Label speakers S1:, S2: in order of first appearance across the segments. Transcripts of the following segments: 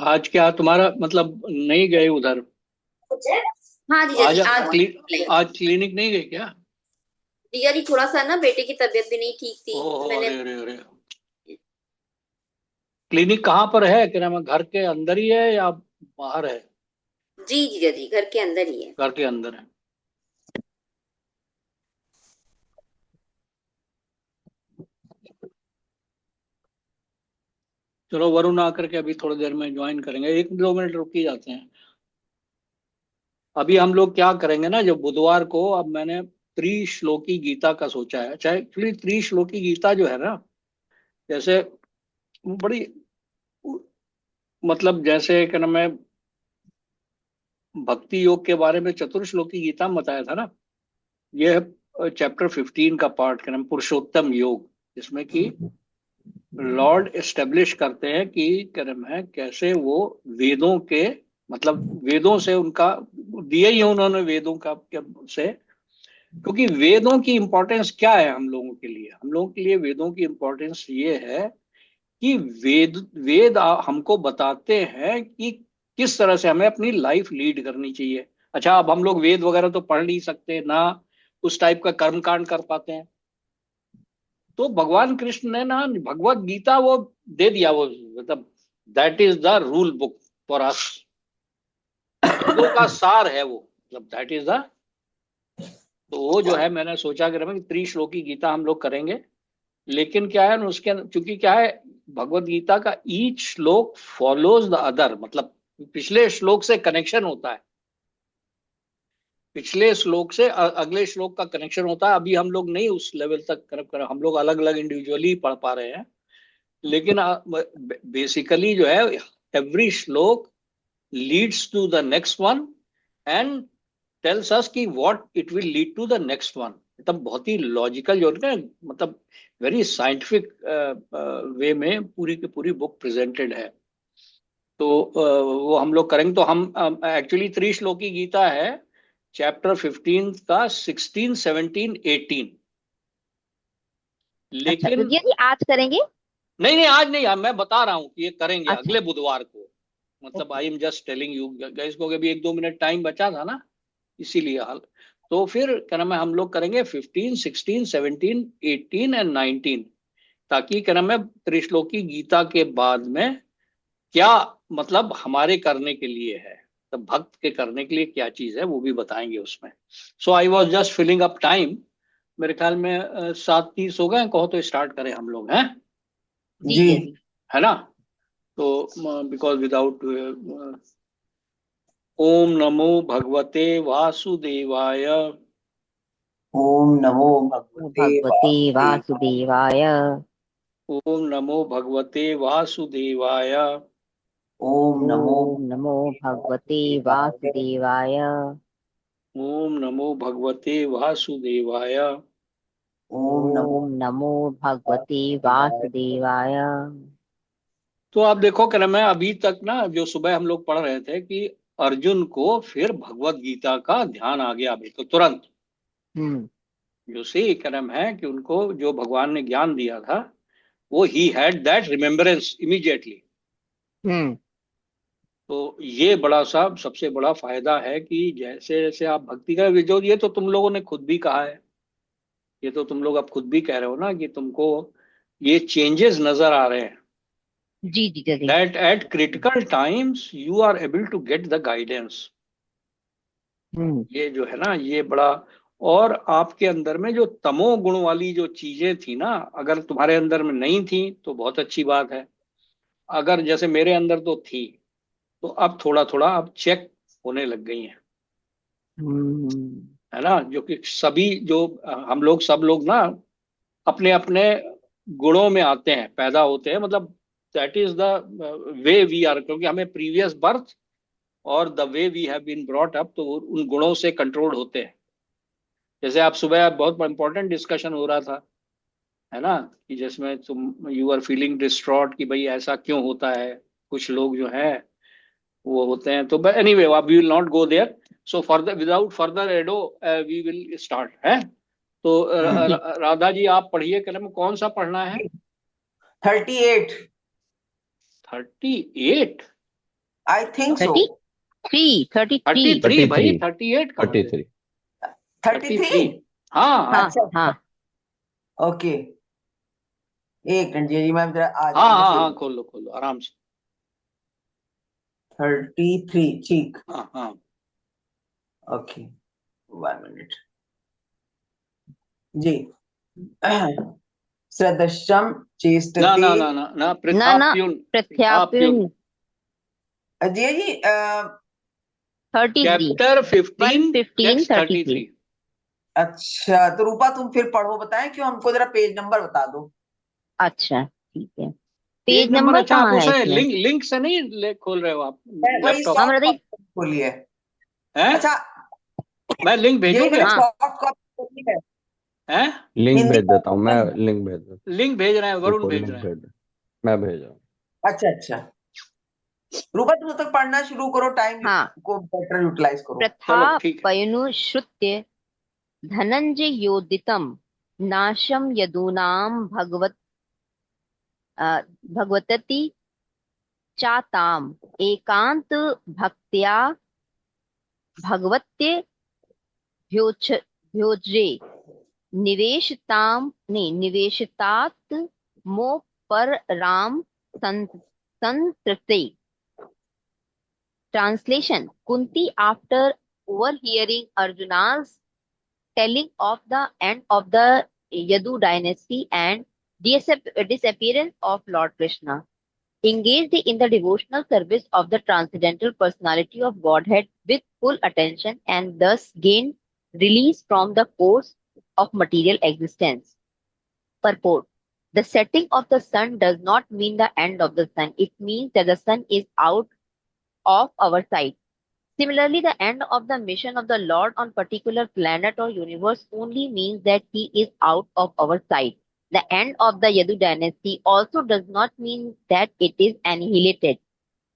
S1: आज क्या तुम्हारा मतलब नहीं गए उधर?
S2: हाँ जीजा
S1: आज
S2: जी, आज
S1: आज क्लिनिक नहीं गए क्या?
S2: जीजा जी थोड़ा सा ना बेटे की तबीयत भी नहीं ठीक थी
S1: ओहो,
S2: तो मैंने।
S1: अरे अरे अरे। क्लिनिक कहाँ पर है? क्या नाम है, घर के अंदर ही है या बाहर है?
S2: जी जीजा जी, घर के अंदर ही है।
S1: घर के अंदर है। चलो, वरुण आकर के अभी थोड़ी देर में ज्वाइन करेंगे, 1-2 मिनट रुक ही जाते हैं। अभी हम लोग क्या करेंगे ना, जो बुधवार को अब मैंने त्रिश्लोकी गीता का सोचा है। चाहे एक्चुअली त्रिश्लोकी गीता जो है ना, जैसे बड़ी मतलब जैसे क्या नाम है, भक्ति योग के बारे में चतुर्श्लोकी गीता में बताया था ना। ये है चैप्टर 15 का पार्ट, क्या नाम, पुरुषोत्तम योग, जिसमें कि लॉर्ड एस्टेब्लिश करते हैं कि क्या नाम है, कैसे वो वेदों के मतलब वेदों से उनका दिया ही है उन्होंने, वेदों का से। क्योंकि वेदों की इंपॉर्टेंस क्या है हम लोगों के लिए? हम लोगों के लिए वेदों की इंपॉर्टेंस ये है कि वेद वेद हमको बताते हैं कि किस तरह से हमें अपनी लाइफ लीड करनी चाहिए। अच्छा, अब हम लोग वेद वगैरह तो पढ़ नहीं सकते ना, उस टाइप का कर्म कांड कर पाते हैं। तो भगवान कृष्ण ने ना भगवत गीता वो दे दिया, वो मतलब that is the rule book for us. वेदों का सार है वो, मतलब दैट इज द। तो वो जो है, मैंने सोचा कि रमें त्रिश्लोकी गीता हम लोग करेंगे। लेकिन क्या है ना, उसके चूंकि क्या है, भगवत गीता का ईच श्लोक फॉलोज द अदर, मतलब पिछले श्लोक से कनेक्शन होता है। पिछले श्लोक से अगले श्लोक का कनेक्शन होता है। अभी हम लोग नहीं उस लेवल तक कर, हम लोग अलग अलग इंडिविजुअली पढ़ पा रहे हैं। लेकिन बेसिकली जो है, every shloka leads to the next one and tells us कि what it will lead to the next one. मतलब बहुत ही लॉजिकल जो है, मतलब वेरी साइंटिफिक वे में पूरी की पूरी बुक प्रेजेंटेड है। तो वो हम लोग करेंगे। तो हम एक्चुअली त्रिश्लोकी गीता है, चैप्टर 15 का 16, 17, 18।
S2: अच्छा तो
S1: लेकिन
S2: जीजा जी आज करेंगे।
S1: नहीं नहीं, आज नहीं, मैं बता रहा हूँ कि ये करेंगे
S2: अच्छा।
S1: अगले बुधवार को। मतलब
S2: okay.
S1: I am just telling you guys को, अभी 1-2 मिनट टाइम बचा था ना, इसीलिए हाल। तो फिर क्या नाम है, हम लोग करेंगे 15, 16, 17, 18 एंड 19। ताकि क्या नाम है, त्रिश्लोकी गीता के बाद में क्या मतलब हमारे करने के लिए है, तो भक्त के करने के लिए क्या चीज है वो भी बताएंगे उसमें। So I was just filling up time. मेरे ख्याल में 7:30 हो गए, कहो तो स्टार्ट करें हम लोग हैं,
S2: जी
S3: जी।
S2: जीजा जी।
S1: है ना? तो बिकॉज विदाउट ओम नमो भगवते वासुदेवाय।
S3: ओम नमो भगवते
S2: भगवते
S3: वासुदेवाय।
S2: वासुदेवाय।
S1: ओम नमो भगवते वासुदेवाय।
S3: ओम नमो
S2: ओम नमो
S3: भगवते
S2: भगवते
S3: वासुदेवाय।
S2: वासुदेवाय।
S1: ओम नमो भगवते वासुदेवाय।
S3: ओम नमो
S2: ओम नमो भगवते
S3: वासुदेवाय।
S2: वासुदेवाय।
S1: तो आप देखो क्या नाम है, अभी तक ना जो सुबह हम लोग पढ़ रहे थे कि अर्जुन को फिर भगवत गीता का ध्यान आ गया अभी तो तुरंत।
S2: हम्म।
S1: जो सी क्या नाम है कि उनको जो भगवान ने ज्ञान दिया था, वो ही had that remembrance immediately.
S2: Hmm.
S1: तो ये बड़ा सा सबसे बड़ा फायदा है कि जैसे जैसे आप भक्ति का जो, ये तो तुम लोगों ने खुद भी कहा है, ये तो तुम लोग अब खुद भी कह रहे हो ना कि तुमको ये चेंजेस नजर आ रहे हैं,
S2: जी जीजा जी।
S1: That at critical times you are able to get the guidance.
S2: Hmm.
S1: ये जो है ना, ये बड़ा। और आपके अंदर में जो तमो गुण वाली जो चीजें थी ना, अगर तुम्हारे अंदर में नहीं थी तो बहुत अच्छी बात है। अगर जैसे मेरे अंदर तो थी, तो अब थोड़ा थोड़ा अब चेक होने लग गई हैं,
S2: हम्म।
S1: है ना? जो कि सभी जो हम लोग सब लोग ना अपने अपने गुणों में आते हैं, पैदा होते हैं, मतलब that is the way we are, क्योंकि हमें प्रीवियस बर्थ और the way we have been brought up, तो उन गुणों से कंट्रोल होते हैं। जैसे आप सुबह बहुत इंपॉर्टेंट डिस्कशन हो रहा था, है ना, कि जिसमें तुम यू आर फीलिंग डिस्ट्रॉट कि भाई ऐसा क्यों होता है, कुछ लोग जो है वो होते हैं। तो anyway, we will not go there. So further, without further ado, we will start है। तो
S2: जी।
S1: राधा जी आप पढ़िए, कलम कौन सा पढ़ना है?
S3: 38।
S1: 38?
S3: I think so.
S2: 33
S1: 33 भाई,
S4: 33
S1: 38 कहाँ से?
S4: 33
S3: 33।
S1: 33। हाँ हाँ
S3: अच्छा
S2: हाँ
S3: ओके, एक मिनट जी, मैं जरा आ
S1: हाँ
S3: जाऊंगा।
S1: हाँ हाँ, खोल लो आराम से।
S3: 33 ठीक।
S1: हाँ हाँ।
S3: ओके 1 मिनट जी। सदृशम
S1: ना
S3: चेष्टते।
S1: ना ना ना ना,
S2: ना
S1: पृथाप्युन।
S2: प्रत्यापिन
S1: पृथाप्युन।
S3: जी जी
S2: 33
S1: चैप्टर 15
S2: 115
S1: टेक्स्ट
S2: 33
S1: 33।
S3: अच्छा तो रूपा तुम फिर पढ़ो, बताएं क्यों, हमको जरा पेज नंबर बता दो।
S2: अच्छा ठीक है।
S1: Page
S2: page
S1: number?
S2: नंबर
S1: अच्छा, आप
S2: कहाँ है
S1: उसे
S2: इसमें?
S1: लिंक से नहीं खोल रहे हो आप
S3: वही
S1: लैपटॉप
S2: हाँ
S1: में?
S3: सॉफ्ट
S2: मतलब
S3: कॉपी खोली है।
S1: हैं?
S3: अच्छा
S1: मैं लिंक
S3: ये
S1: भेजूं
S3: मैंने
S1: क्या?
S2: हाँ
S3: सॉफ्ट कॉपी खोली है,
S1: हैं?
S4: लिंक
S3: हिंदी
S4: भेज देता हूँ मैं,
S3: वर्जन।
S4: लिंक भेज देता
S1: लिंक भेज रहे हैं,
S4: हूँ।
S1: वरुण
S4: रुको
S1: भेज
S4: लिंक
S1: रहे हैं।
S4: भेज दे, मैं भेज रहा हूँ।
S3: अच्छा अच्छा, रूपा तुम तक पढ़ना शुरू करो, टाइम
S2: हाँ।
S3: को बेटर यूटिलाइज करो।
S1: चलो ठीक है।
S2: प्रथापयनुश्रुत्य धनंजयोदितं नाशं यदूनां भगवतति चाताम एकांत भक्त्या भगवत्ये भ्योज्ये निवेशितात मो पर Ram संतृप्ते। Translation: Kunti, after overhearing Arjuna's telling of the end of the Yadu dynasty and disappearance of Lord Krishna, engaged in the devotional service of the transcendental personality of Godhead with full attention and thus gained release from the course of material existence. Purport: The setting of the sun does not mean the end of the sun. It means that the sun is out of our sight. Similarly, the end of the mission of the Lord on particular planet or universe only means that he is out of our sight. The end of the Yadu dynasty also does not mean that it is annihilated.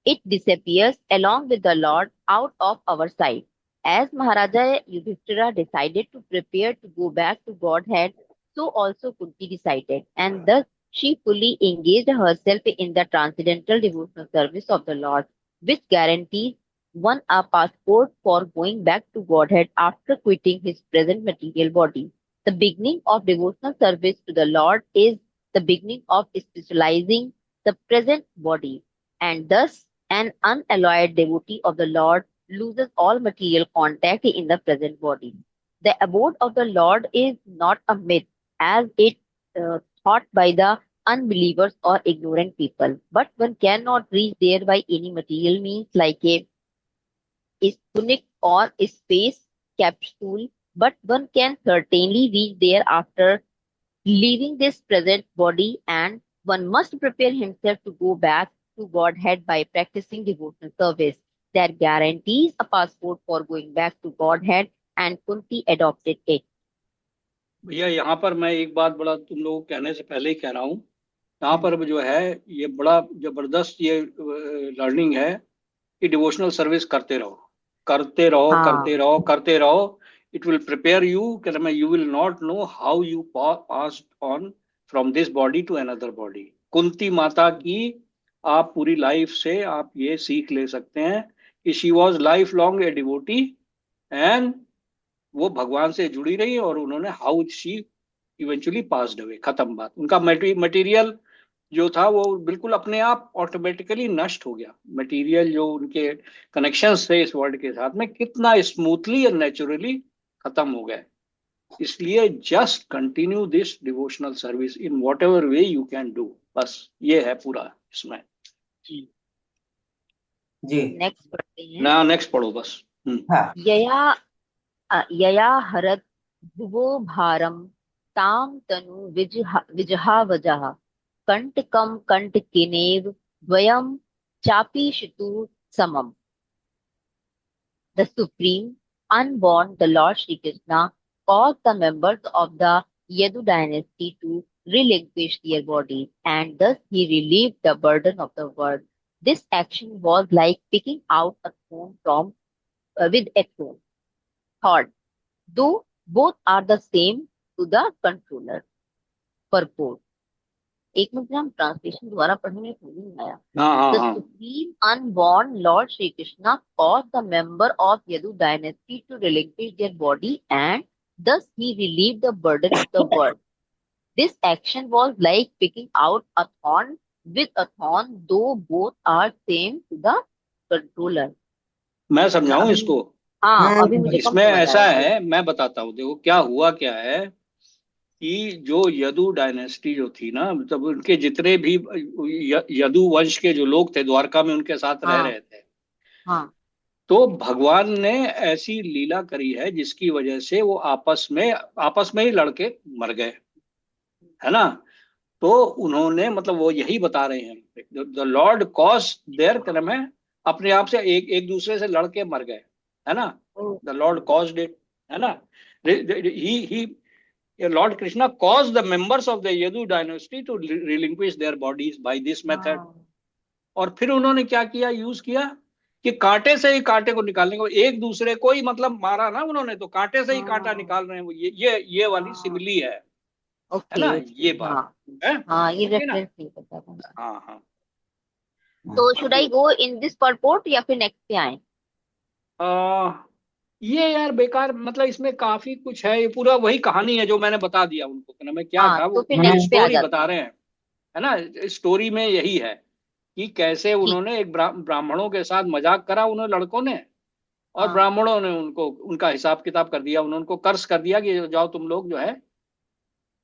S2: It disappears along with the Lord out of our sight. As Maharaja Yudhishthira decided to prepare to go back to Godhead, so also Kunti decided, and thus she fully engaged herself in the transcendental devotional service of the Lord, which guarantees one a passport for going back to Godhead after quitting his present material body. The beginning of devotional service to the Lord is the beginning of spiritualizing the present body, and thus an unalloyed devotee of the Lord loses all material contact in the present body. The abode of the Lord is not a myth, as it thought by the unbelievers or ignorant people, but one cannot reach there by any material means like a sputnik or a space capsule, but one can certainly reach there after leaving this present body, and one must prepare himself to go back to Godhead by practicing devotional service that guarantees a passport for going back to Godhead, and Kunti adopted it.
S1: भैया यहाँ पर मैं एक बात बड़ा तुम लोगों को कहने से पहले ही कह रहा हूँ, यहाँ पर जो है ये बड़ा जबरदस्त ये लर्निंग है कि डिवोशनल सर्विस करते रहो, करते रहो,
S2: हाँ
S1: करते रहो, करते रहो। इट विल प्रिपेयर यू, कहते you will not know how you passed on from this body to another body. Kunti माता की आप पूरी लाइफ से आप ये सीख ले सकते हैं कि she was life long a devotee, and वो भगवान से जुड़ी रही और उन्होंने how she eventually passed away, खत्म बात। उनका मटेरियल जो था वो बिल्कुल अपने आप ऑटोमेटिकली नष्ट हो गया। मटेरियल जो उनके कनेक्शंस थे इस वर्ल्ड के साथ में कितना स्मूथली और नेचुरली खत्म हो गए। इसलिए just continue this devotional service in what ever way you can do, बस ये है पूरा इसमें।
S3: जी
S2: नेक्स्ट पढ़ते हैं।
S1: ना नेक्स्ट पढ़ो बस।
S3: हाँ
S2: यया हरत भुवो भारम ताम तनु विजहावजः कंटकम कंटकिनेव द्वयम चापीशितु समम। The Supreme, Unborn, the Lord Sri Krishna, caused the members of the Yadu dynasty to relinquish their bodies, and thus he relieved the burden of the world. This action was like picking out a stone from with a stone. Third, though both are the same to the controller. Purport. एक minute हम translation दोबारा पढ़ने में समझ नहीं आया।
S1: हाँ हाँ
S2: The
S1: हाँ,
S2: supreme unborn Lord Sri Krishna caused the member of Yadu dynasty to relinquish their body, and thus he relieved the burden of the world. This action was like picking out a thorn with a thorn, though both are same to the controller.
S1: मैं समझाऊं
S2: अभी
S1: इसको?
S2: हाँ, अभी मुझे कम
S1: इसमें
S2: समझ
S1: ऐसा
S2: आया।
S1: है, मैं बताता हूँ। देखो क्या हुआ क्या है कि जो यदु डायनेस्टी जो थी ना, मतलब उनके जितने भी यदु वंश के जो लोग थे द्वारका में उनके साथ रह
S2: हाँ
S1: रहे थे,
S2: हाँ
S1: तो भगवान ने ऐसी लीला करी है जिसकी वजह से वो आपस में ही लड़के मर गए, है ना। तो उन्होंने, मतलब वो यही बता रहे हैं, द लॉर्ड कॉज देयर कर्म है, अपने आप से एक एक दूसरे से लड़के मर गए, है ना। द लॉर्ड कॉज इट, है ना। He lord Krishna cause the members of the Yadu dynasty to relinquish their bodies by this method.
S2: हाँ
S1: और फिर उन्होंने क्या किया, यूज किया कि कांटे से ही कांटे को निकालने को, एक दूसरे को ही मतलब मारा ना उन्होंने, तो कांटे से ही कांटा
S2: हाँ
S1: निकाल रहे हैं वो। ये वाली
S2: हाँ,
S1: सिमिली है
S2: ओके
S1: ना,
S2: ओके,
S1: ये बात
S2: हाँ
S1: है।
S2: हाँ, ये
S1: ओके ना।
S2: रेफरेंस नहीं पता था।
S1: हाँ हाँ।
S2: तो
S1: हाँ
S2: शुड
S1: तो
S2: आई गो इन दिस परपोर्ट या फिर नेक्स्ट पे आए?
S1: आ, ये यार बेकार, मतलब इसमें काफी कुछ है, ये पूरा वही कहानी है जो मैंने बता दिया उनको, कि ना मैं क्या
S2: हाँ,
S1: था,
S2: तो
S1: वो
S2: फिर
S1: ये
S2: नेक्स्ट पे आ
S1: स्टोरी
S2: जाते
S1: बता
S2: हैं।
S1: रहे हैं, है ना। स्टोरी में यही है कि कैसे
S2: ठीक।
S1: उन्होंने एक ब्राह्मणों के साथ मजाक करा उन्हें लड़कों ने, और
S2: हाँ
S1: ब्राह्मणों ने उनको उनका हिसाब किताब कर दिया, उन्होंने उनको कर्ज कर दिया कि जाओ तुम लोग जो है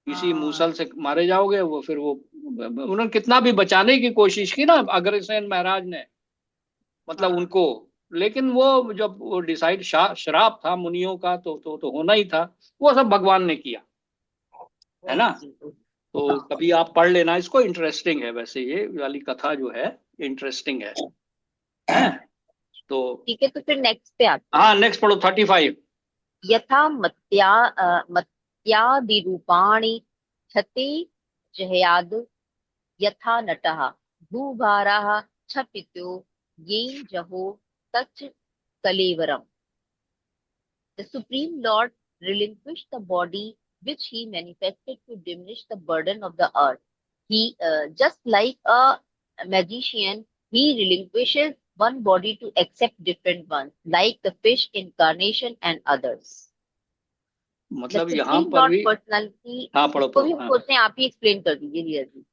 S1: इसी
S2: हाँ
S1: मूसल से मारे जाओगे। वो फिर वो उन्होंने कितना भी बचाने की कोशिश की ना अग्रसेन महाराज ने, मतलब
S2: हाँ
S1: उनको, लेकिन वो जब वो डिसाइड, श्राप था मुनियों का, तो होना ही था। वो सब भगवान ने किया, है ना।
S2: Okay okay.
S1: तो
S2: हाँ
S1: कभी आप पढ़ लेना इसको, इंटरेस्टिंग है वैसे, ये वाली कथा जो है इंटरेस्टिंग है। तो
S2: ठीक है, तो फिर नेक्स्ट पे आते हैं।
S1: हाँ, नेक्स्ट पढ़ो 35।
S2: यथा मत्यादिरूपाणि क्षते जहयाद यथा नटः भूभाराः क्षपितो येन जहो तच्च कलेवरम्। The Supreme Lord relinquished the body which he manifested to diminish the burden of the earth. He, just like a magician, he relinquishes one body to accept different ones, like the fish incarnation and others. The
S1: मतलब यहाँ
S2: Supreme
S1: पर
S2: Lord
S1: भी,
S2: personality,
S1: हाँ पढ़ो
S2: इसको भी
S1: पढ़ो
S2: हम
S1: हाँ।
S2: सोचते हैं आप ही एक्सप्लेन कर दीजिए धीरज जी,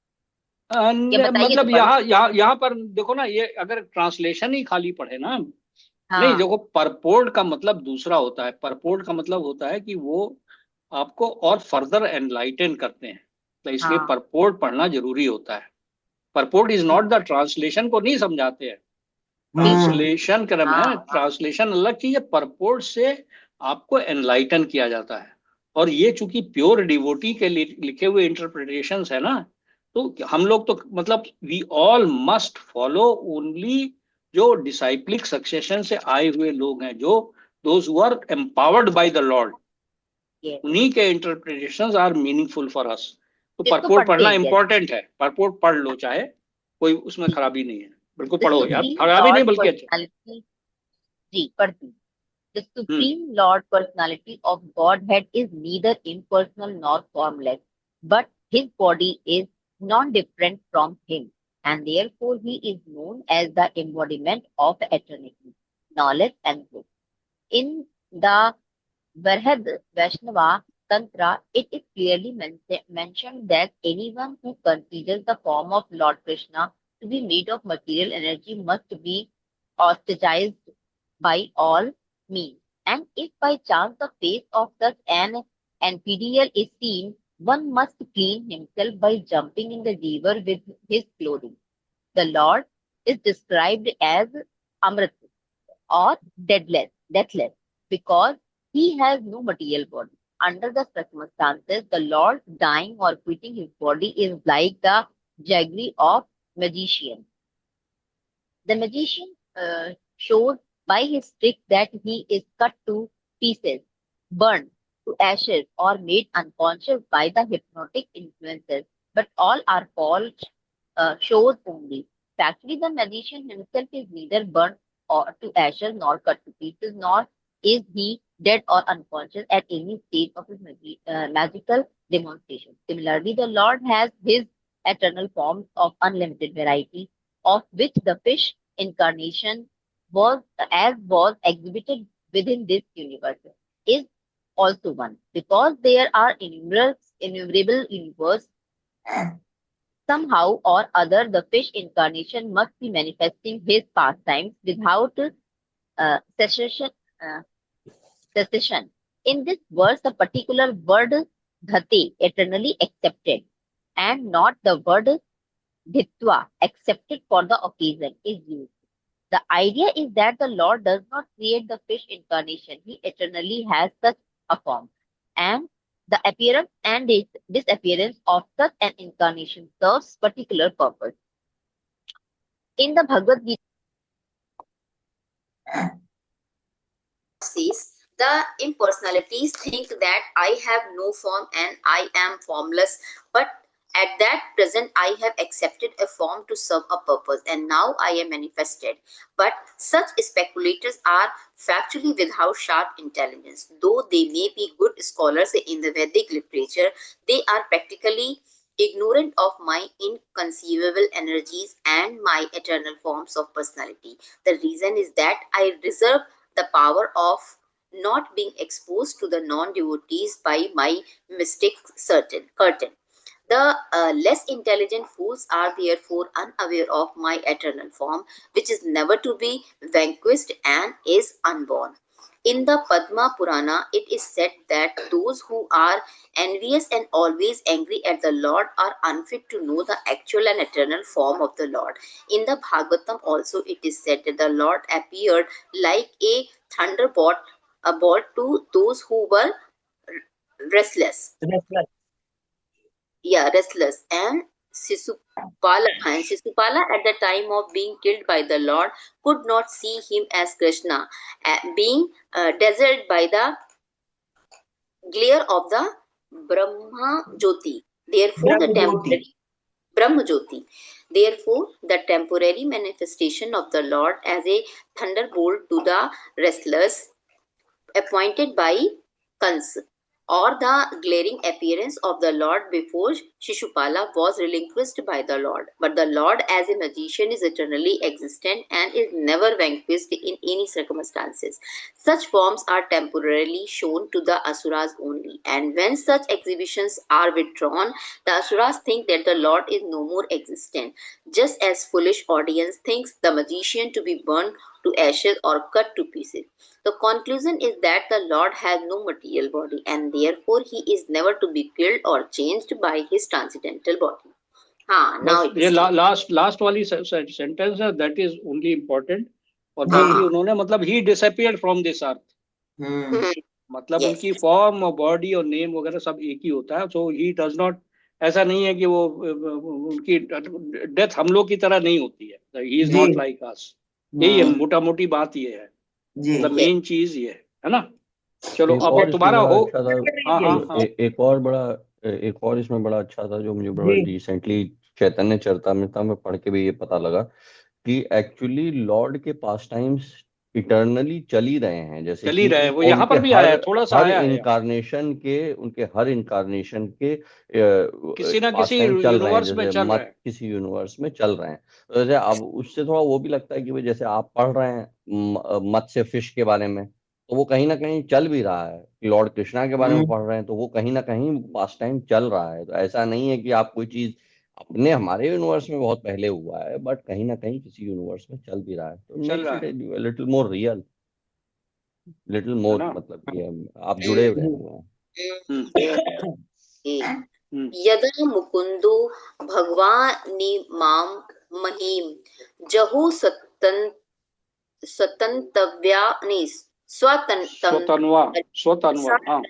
S2: या बताइए तो
S1: मतलब
S2: पढ़ो।
S1: यहाँ पर देखो ना, ये अगर ट्रांसलेशन ही खाली पढ़े ना, नहीं
S2: हाँ
S1: देखो, परपोर्ट का मतलब दूसरा होता है। परपोर्ट का मतलब होता है कि वो आपको और फर्दर एनलाइटन करते हैं, तो इसलिए
S2: हाँ
S1: परपोर्ट पढ़ना जरूरी होता है। परपोर्ट इज
S2: ठीक
S1: नॉट
S2: है,
S1: द ट्रांसलेशन को नहीं समझाते हैं,
S2: ठीक है।
S1: ट्रांसलेशन क्रम है,
S2: हाँ हाँ
S1: ट्रांसलेशन अलग चीज है, परपोर्ट से आपको एनलाइटन किया जाता है। और ये चूंकि प्योर डिवोटी के लिखे हुए इंटरप्रिटेशंस है ना, तो हम लोग तो मतलब we all must follow only जो डिसाइप्लिक सक्सेशन से आए हुए लोग हैं, जो those who are empowered by the Lord,
S2: ये
S1: उन्हीं के interpretations are meaningful for us. तो
S2: इसको
S1: परपोर्ट
S2: पढ़ते
S1: पढ़ना
S2: हैं जैसे।
S1: इंपॉर्टेंट है, परपोर्ट पढ़ लो, चाहे कोई उसमें
S2: ठीक
S1: खराबी नहीं है, बिल्कुल
S2: है। द
S1: पढ़ो यार,
S2: सुप्रीम
S1: खराबी नहीं
S2: लॉर्ड
S1: बल्कि अच्छा।
S2: पर्सनालिटी, जी पढ़ती। The
S1: hmm.
S2: Supreme Lord personality of Godhead is neither impersonal nor formless, but his body is non-different from him, and therefore he is known as the embodiment of eternity, knowledge, and truth. In the Varhad Vaishnava Tantra, it is clearly mentioned that anyone who considers the form of Lord Krishna to be made of material energy must be ostracized by all means. And if by chance the face of such an infidel is seen, one must clean himself by jumping in the river with his clothing. The Lord is described as Amrit or deathless, because he has no material body. Under the circumstances, the Lord dying or quitting his body is like the jaggery of magician. The magician shows by his trick that he is cut to pieces, burned to ashes, or made unconscious by the hypnotic influences. But all are false shows only. Actually, the magician himself is neither burnt or to ashes nor cut to pieces, nor is he dead or unconscious at any stage of his magical demonstration. Similarly, the Lord has his eternal forms of unlimited variety of which the fish incarnation was exhibited within this universe, is also one. Because there are innumerable universes, somehow or other the fish incarnation must be manifesting his pastimes without cessation. Uh, cessation. In this verse, the particular word dhate, eternally accepted, and not the word dhitva, accepted for the occasion, is used. The idea is that the Lord does not create the fish incarnation. He eternally has such a form. And the appearance and disappearance of such an incarnation serves particular purpose. In the Bhagavad Gita says, the impersonalities think that I have no form and I am formless, but at that present I have accepted a form to serve a purpose, and now I am manifested. But such speculators are factually without sharp intelligence. Though they may be good scholars in the Vedic literature, they are practically ignorant of my inconceivable energies and my eternal forms of personality. The reason is that I reserve the power of not being exposed to the non-devotees by my mystic curtain. The less intelligent fools are therefore unaware of my eternal form, which is never to be vanquished and is unborn. In the Padma Purana, it is said that those who are envious and always angry at the Lord are unfit to know the actual and eternal form of the Lord. In the Bhagavatam also, it is said that the Lord appeared like a thunderbolt to those who were restless. Restless. And Sisupala at the time of being killed by the Lord could not see him as Krishna, being dazzled by the glare of the Brahma Jyoti. Therefore, Brahma Jyoti. Therefore, the temporary manifestation of the Lord as a thunderbolt to the restless appointed by Kansa, or the glaring appearance of the Lord before Shishupala was relinquished by the Lord. But the Lord as a magician is eternally existent and is never vanquished in any circumstances. Such forms are temporarily shown to the Asuras only, and when such exhibitions are withdrawn, the Asuras think that the Lord is no more existent, just as foolish audience thinks the magician to be burned to ashes or cut to pieces. The conclusion is that the Lord has no material body, and therefore he is never to be killed or changed by his transcendental body. Now
S1: बस
S2: it
S1: ये
S2: is clear.
S1: Last वाली sentence है, that is only important. और
S3: जी.
S1: बाकी उन्होंने मतलब ही disappeared from this earth, मतलब
S2: Yes.
S1: उनकी फॉर्म और बॉडी और नेम वगैरह सब एक ही होता है. सो ही डज नॉट, ऐसा नहीं है कि वो उनकी डेथ हम लोग की तरह नहीं होती है. ही इज
S3: जी.
S1: Not like us. यही है मोटा मोटी बात, ये है
S3: जी.
S1: द मेन चीज, ये है ना. चलो
S4: एक
S1: अब
S4: और इसमें
S1: तुम्हारा
S4: बड़ा
S1: हो.
S4: अच्छा था
S1: हाँ हाँ
S4: जो
S1: हाँ.
S4: एक और इसमें बड़ा अच्छा था जो मुझे बड़ा
S3: जी.
S4: रिसेंटली चैतन्य चरितामृत में पढ़ के भी ये पता लगा कि एक्चुअली लॉर्ड के पास टाइम्स इटर्नली चल ही रहे हैं, जैसे
S1: चल ही
S4: कि
S1: रहे हैं. वो यहाँ पर भी आया है, थोड़ा सा
S4: हर
S1: आया है.
S4: इनकारनेशन के
S1: किसी ना
S4: पास
S1: किसी
S4: टाइम चल रहे हैं,
S1: यूनिवर्स में
S4: जैसे
S1: चल रहा है.
S4: किसी यूनिवर्स में चल रहे हैं. तो जैसे अब उससे थोड़ा वो भी लगता है कि भाई जैसे आप पढ़ रहे हैं मत्स्य फिश के बारे में, तो वो कहीं ना कहीं चल भी रहा है. लॉर्ड कृष्णा के बारे में पढ़ रहे हैं तो वो कहीं ना कहीं पास टाइम चल रहा है. तो ऐसा नहीं है कि आप कोई चीज अपने हमारे यूनिवर्स में बहुत पहले हुआ है, बट कहीं ना कहीं किसी यूनिवर्स में चल भी रहा है. तो
S1: चल
S4: मेक्स
S1: रहा
S4: इट
S1: है,
S4: लिटिल मोर रियल, लिटिल
S1: है
S4: मोर,
S1: ना.
S4: मतलब कि आप जुड़े हुए हैं.
S2: यदा मुकुंदो भगवानिमां महीम जहु स्वतंतव्यानि
S1: स्वतन्वा हाँ.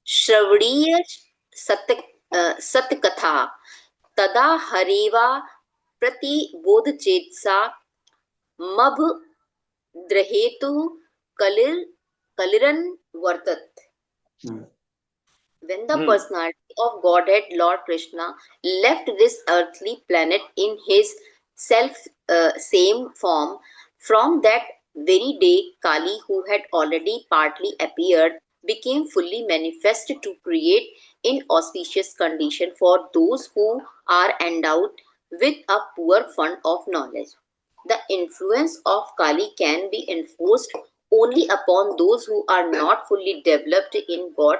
S2: श्रवणीय सतकथा तदा हरेवा प्रतिबोधचेतसा मभ द्रहेतु कलिरन वर्तत. When the personality of Godhead Lord Krishna left this earthly planet in his same form, from that very day Kali, who had already partly appeared, became fully manifest to create inauspicious condition for those who are endowed
S5: with a poor fund of knowledge. The influence of Kali can be enforced only upon those who are not fully developed in God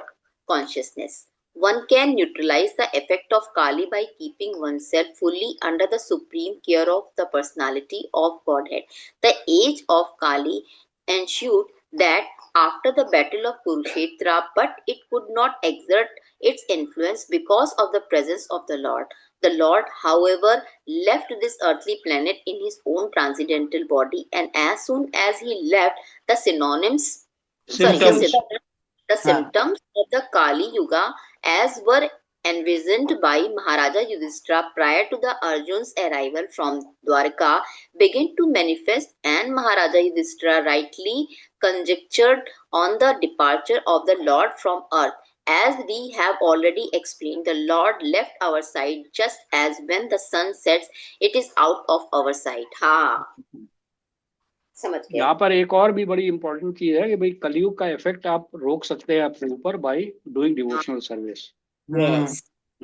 S5: consciousness. One can neutralize the effect of Kali by keeping oneself fully under the supreme care of the personality of Godhead. The age of Kali ensued that after the battle of Kurukshetra, but it could not exert its influence because of the presence of the Lord. The Lord, however, left this earthly planet in his own transcendental body, and as soon as he left, the
S1: Symptoms.
S5: symptoms of the Kali Yuga, as were envisioned by Maharaja Yudhishthira prior to the Arjun's arrival from Dwarka, began to manifest, and Maharaja Yudhishthira rightly conjectured on the departure of the Lord from earth. As we have already explained, the Lord left our side just as when the sun sets, it is out of our sight. हाँ, समझ गए?
S1: यहाँ पर एक और भी बड़ी important चीज है कि भाई कलयुग का इफेक्ट आप रोक सकते हैं अपने ऊपर by doing devotional service.
S5: Yes.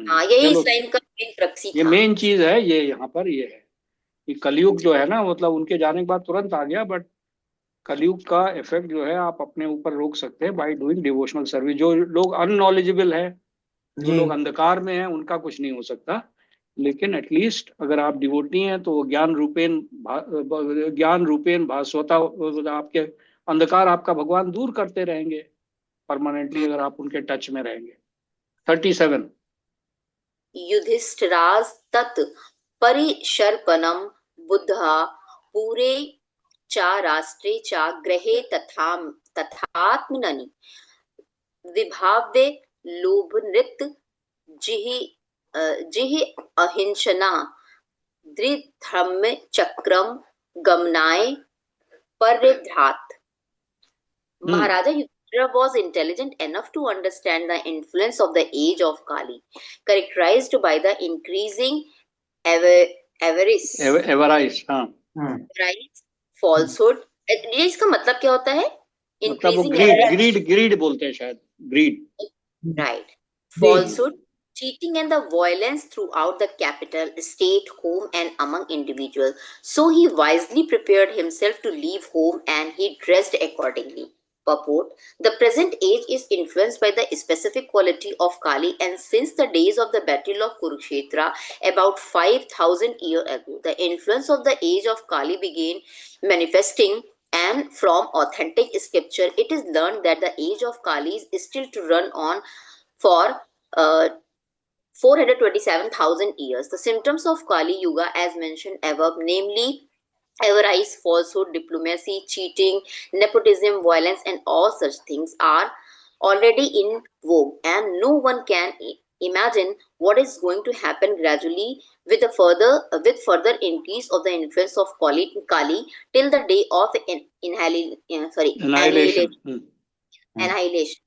S5: हाँ, यही इस लाइन का मेन प्रक्सी
S1: ये
S5: था।
S1: मेन चीज है, ये यहाँ पर ये है कि कलयुग जो है ना, मतलब उनके जाने के बाद तुरंत आ गया, बट कलयुग का इफेक्ट जो है आप अपने ऊपर रोक सकते हैं बाय डूइंग डिवोशनल सर्विस। जो लोग अननॉलेजेबल है, जो लोग अंधकार में हैं, उनका कुछ नहीं हो सकता, लेकिन एटलीस्ट अगर आप डिवोटी हैं तो ज्ञान रूपेण भास्वता आपके अंधकार आपका भगवान दूर करते रहेंगे परमानेंटली, अगर आप उनके टच में रहेंगे। 37
S5: युधिष्ठिराज तत् परिशर्पणम बुद्धा पूरे चा राष्ट्रे चा ग्रहे तथात्मनि विभाव्य लोभनृत जिहि अहिंसना दृढ़ चक्रम गमनाय परिभ्रात। Maharaja Yudhishthira was intelligent enough to understand the influence of the age of Kali, characterized by the increasing avarice, falsehood. ये इसका मतलब क्या होता है?
S1: Increasing greed बोलते हैं शायद, greed.
S5: Right. Falsehood, cheating and the violence throughout the capital, state, home and among individuals. So he wisely prepared himself to leave home and he dressed accordingly. Purport: the present age is influenced by the specific quality of Kali, and since the days of the battle of Kurukshetra about 5,000 years ago, the influence of the age of Kali began manifesting, and from authentic scripture it is learned that the age of Kali is still to run on for 427,000 years. The symptoms of Kali Yuga as mentioned above, namely avarice, falsehood, diplomacy, cheating, nepotism, violence and all such things are already in vogue, and no one can imagine what is going to happen gradually with further increase of the influence of Kali till the day of annihilation.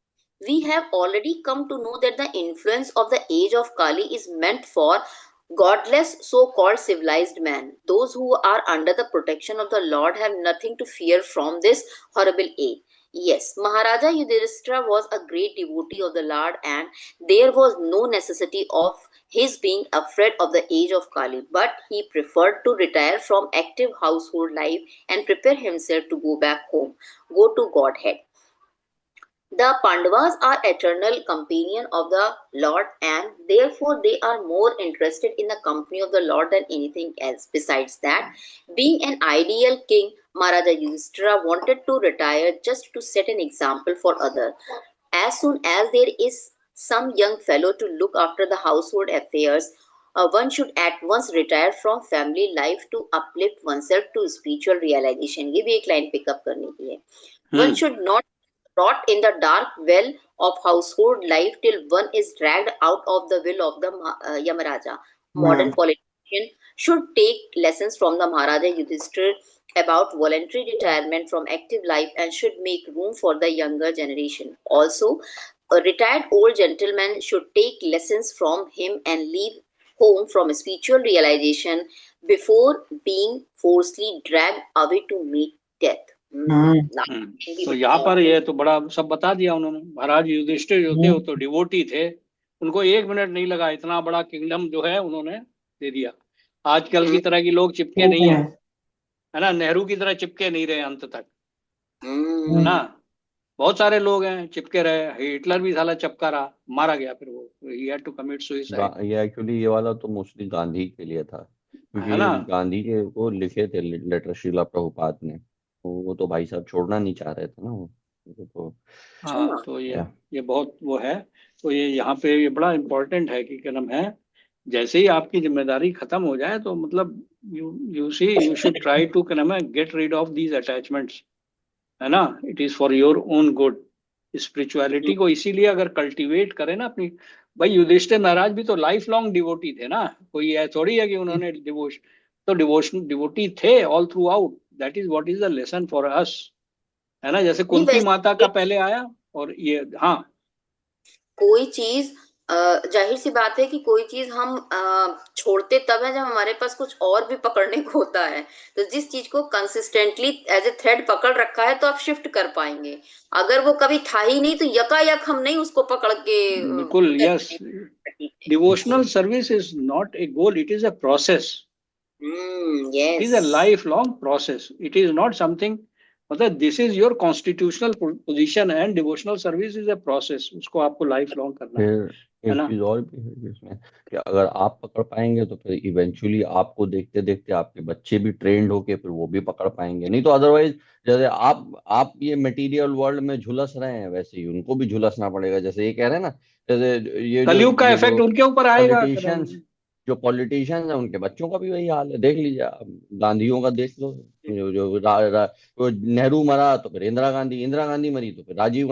S5: We have already come to know that the influence of the age of Kali is meant for godless so-called civilized man. Those who are under the protection of the Lord have nothing to fear from this horrible age. Yes, Maharaja Yudhishthira was a great devotee of the Lord, and there was no necessity of his being afraid of the age of Kali, but he preferred to retire from active household life and prepare himself to go back home, go to Godhead. The Pandavas are eternal companion of the Lord, and therefore they are more interested in the company of the Lord than anything else. Besides that, being an ideal king, Maharaja Yudhishthira wanted to retire just to set an example for others. As soon as there is some young fellow to look after the household affairs, one should at once retire from family life to uplift oneself to spiritual realization. ये भी एक line pickup करने की है. One should not rot in the dark well of household life till one is dragged out of the will of the Yamaraja. Modern politician should take lessons from the Maharaja Yudhishthira about voluntary retirement from active life and should make room for the younger generation. Also, a retired old gentleman should take lessons from him and leave home from spiritual realization before being forcibly dragged away to meet death.
S1: तो यहाँ पर ये तो बड़ा सब बता दिया उन्होंने। महाराज युधिष्ठिर जो थे वो तो डिवोटी थे, उनको 1 मिनट नहीं लगा, इतना बड़ा किंगडम जो है उन्होंने दे दिया। आजकल की तरह की लोग चिपके नहीं है, है ना, नेहरू की तरह चिपके नहीं रहे अंत तक, है ना। बहुत सारे लोग हैं चिपके रहे, हिटलर भी साला चिपका रहा, मारा गया फिर वो, ही हैड टू कमिट सुसाइड,
S4: ये एक्चुअली ये वाला तो मोस्टली गांधी के लिए था,
S1: है
S4: क्योंकि
S1: ना।
S4: गांधी के वो लिखे थे लेटर श्रीला प्रभुपाद ने, तो वो तो भाई साहब छोड़ना नहीं चाह रहे थे ना वो तो।
S1: हाँ तो
S4: या
S1: ये बहुत वो है। तो ये यहाँ पे ये बड़ा इम्पोर्टेंट है कि क्या नाम है, जैसे ही आपकी जिम्मेदारी खत्म हो जाए तो मतलब you see you should try to क्या नाम है get rid of these attachments, है ना। It is for your own good. Spirituality को इसीलिए अगर कल्टीवेट करें ना अपनी, भाई युधिष्ठिर महाराज भी तो लाइफ लॉन्ग डिवोटी थे ना, कोई है थोड़ी है कि उन्होंने डिवोशन डिवोटी थे all through out. That is what is the lesson for us, है ना। जैसे
S5: नहीं,
S1: कुंती
S5: वैसे
S1: माता का पहले आया और ये, हाँ
S5: कोई चीज जाहिर सी बात है कि कोई चीज हम छोड़ते तब है जब हमारे पास कुछ और भी पकड़ने को होता है। तो जिस चीज को कंसिस्टेंटली एज ए थ्रेड पकड़ रखा है तो आप शिफ्ट कर पाएंगे। अगर वो कभी था ही नहीं तो यकायक हम नहीं उसको पकड़ के
S1: बिल्कुल, yes. Devotional service is not a goal, it is a process, it is a
S5: yes.
S1: Life long process, it is not something, मतलब this is your constitutional position and devotional service is a process, उसको आपको life long करना
S4: फिर
S1: है
S4: एक
S1: ना।
S4: चीज और भी है जिसमें कि अगर आप पकड़ पाएंगे तो फिर इवेंचुअली आपको देखते देखते आपके बच्चे भी ट्रेंड होके फिर वो भी पकड़ पाएंगे, नहीं तो अदरवाइज जैसे आप ये मटेरियल वर्ल्ड में झुलस रहे हैं वैसे ही उनको भी झुलसना पड़ेगा। जैसे ये कह रहे हैं ना, जैसे
S1: कलयुग का
S4: ये
S1: इफेक्ट
S4: जो
S1: उनके ऊपर आएगा
S4: पॉलिटिशियंस है उनके बच्चों का भी वही हाल है। देख लीजिए आप, गांधियों का देख लो, वो नेहरू मरा तो फिर इंदिरा गांधी मरी तो फिर राजीव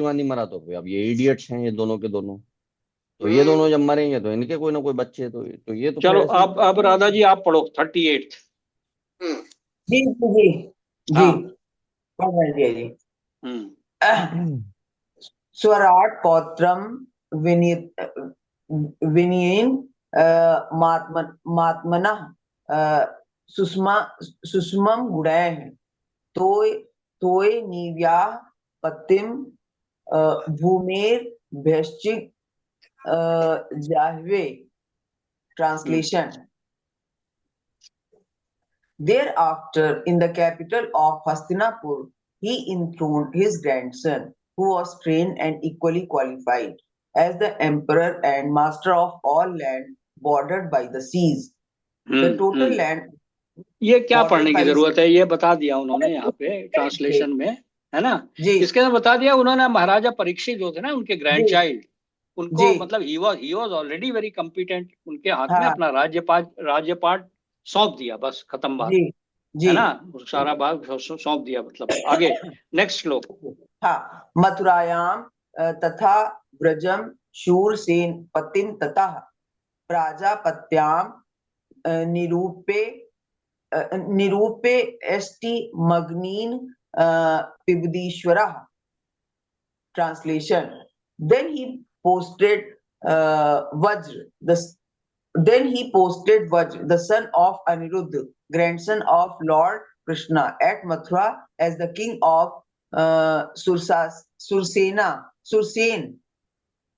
S4: गांधी मरा तो फिर अब ये इडियट्स हैं ये दोनों के दोनों। तो ये दोनों जब मरेंगे तो इनके कोई ना कोई बच्चे, तो ये तो फिर
S1: चलो
S4: ऐसे ही
S1: अब
S4: चलता
S1: राधा जी आप पढ़ो 38।
S3: जी जी जी,
S1: हाँ।
S3: पढ़ रहे जी।
S1: हम्म।
S3: स्वराट पौत्रम विनीन मात्मनः सुषमा सुषमं गुणैः तोय तोय निव्याह पतिम भूमेर भैश्चिक जाह्वे। Translation. Thereafter, in the capital of Hastinapur, he enthroned his grandson, who was trained and equally qualified, as the emperor and master of all land bordered by the seas. The total land
S1: ये क्या
S3: bordered
S1: पढ़ने की
S3: by
S1: जरूरत है, ये बता दिया उन्होंने यहाँ पे ट्रांसलेशन में, है ना।
S3: जी
S1: इसके अंदर बता दिया उन्होंने, महाराजा परीक्षित जो थे ना उनके ग्रैंड
S3: जी
S1: चाइल्ड, उनको
S3: जी
S1: मतलब he was already very competent, उनके हाथ में
S3: हाँ
S1: अपना राज्यपाठ सौंप दिया, बस खत्म बात,
S3: जी
S1: है
S3: जी
S1: ना। सारा बात सौंप दिया, मतलब आगे नेक्स्ट श्लोक।
S3: हाँ। मथुरायाम तथा ब्रजम शूरसेन पतिं ततः प्राजापत्याम निरूपे निरूपे एष्टि मग्नीन पिबदीश्वरः। Translation. Then he posted Vajr, the son of Aniruddha, grandson of Lord Krishna, at Mathura as the king of Sursen.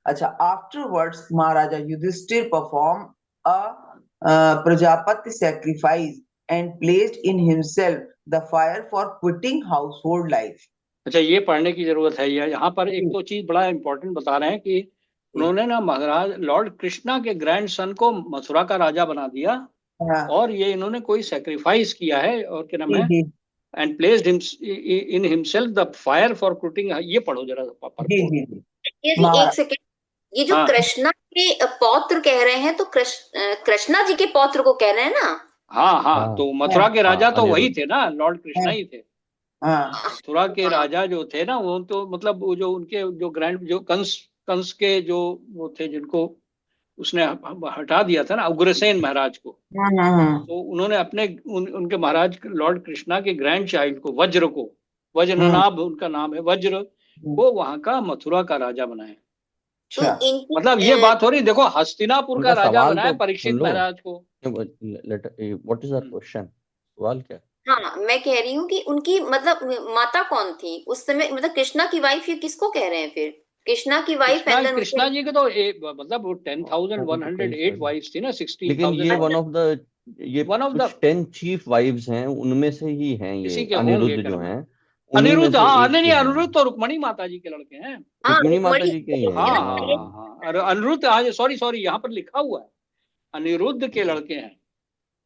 S3: Acha. Afterwards, Maharaja Yudhishthir performed a Prajapati sacrifice and placed in himself the fire for quitting household life.
S1: अच्छा, ये पढ़ने की जरूरत है। यहाँ पर एक तो चीज बड़ा इंपॉर्टेंट बता रहे हैं कि उन्होंने ना महाराज लॉर्ड कृष्णा के ग्रैंड सन को मथुरा का राजा बना दिया, और ये इन्होंने कोई सेक्रीफाइस किया है, और क्या नाम है, and placed in himself the fire for क्रूटिंग। ये पढ़ो जरा
S5: एक सेकेंड, ये जो कृष्णा के पौत्र कह रहे हैं तो कृष्णा जी के पौत्र को कह रहे हैं ना।
S1: हाँ, तो मथुरा के राजा तो वही थे ना, लॉर्ड कृष्णा ही थे। मथुरा के राजा जो थे ना, वो तो मतलब वो जो उनके जो ग्रैंड जो कंस के जो वो थे, जिनको उसने हटा दिया था ना, उग्रसेन महाराज को, तो उन्होंने अपने उनके महाराज लॉर्ड कृष्णा के ग्रैंड चाइल्ड को, वज्रनाभ उनका नाम है, वज्र को वहां का मथुरा का राजा बनाया। मतलब ये बात हो रही, देखो हस्तिनापुर का राजा बनाया परीक्षित महाराज को।
S4: व्हाट इज द क्वेश्चन, सवाल क्या?
S5: हाँ, मैं कह रही हूँ कि उनकी मतलब माता कौन थी उस समय, मतलब कृष्णा की वाइफ, ये किसको कह रहे हैं फिर? कृष्णा की वाइफ
S1: कृष्णा जी के तो मतलब वो 10,108 वाइफ्स थी ना, 60,000।
S4: लेकिन ये वन ऑफ द ये
S1: वन ऑफ द
S4: कुछ 10 चीफ वाइव्स हैं, उनमें से ही हैं
S1: किसी
S4: ये
S1: के होंगे
S4: अनिरुद्ध जो
S1: क्रम में।
S4: हैं, उन्हीं में
S1: अनिरुद्ध,
S4: से
S1: हाँ
S4: एक
S1: नहीं
S4: के
S1: नहीं,
S4: हैं।
S1: अनिरुद्ध तो रुक्मणी माता जी के लड़के हैं।
S5: हाँ,
S4: रुक्मिणी माता
S5: रुक्मणी
S4: जी के ही हैं,
S1: हाँ
S5: लड़के हैं।
S1: हाँ हाँ, अरे अनिरुद्ध, हाँ सॉरी सॉरी, यहाँ पर लिखा हुआ है अनिरुद्ध के लड़के हैं।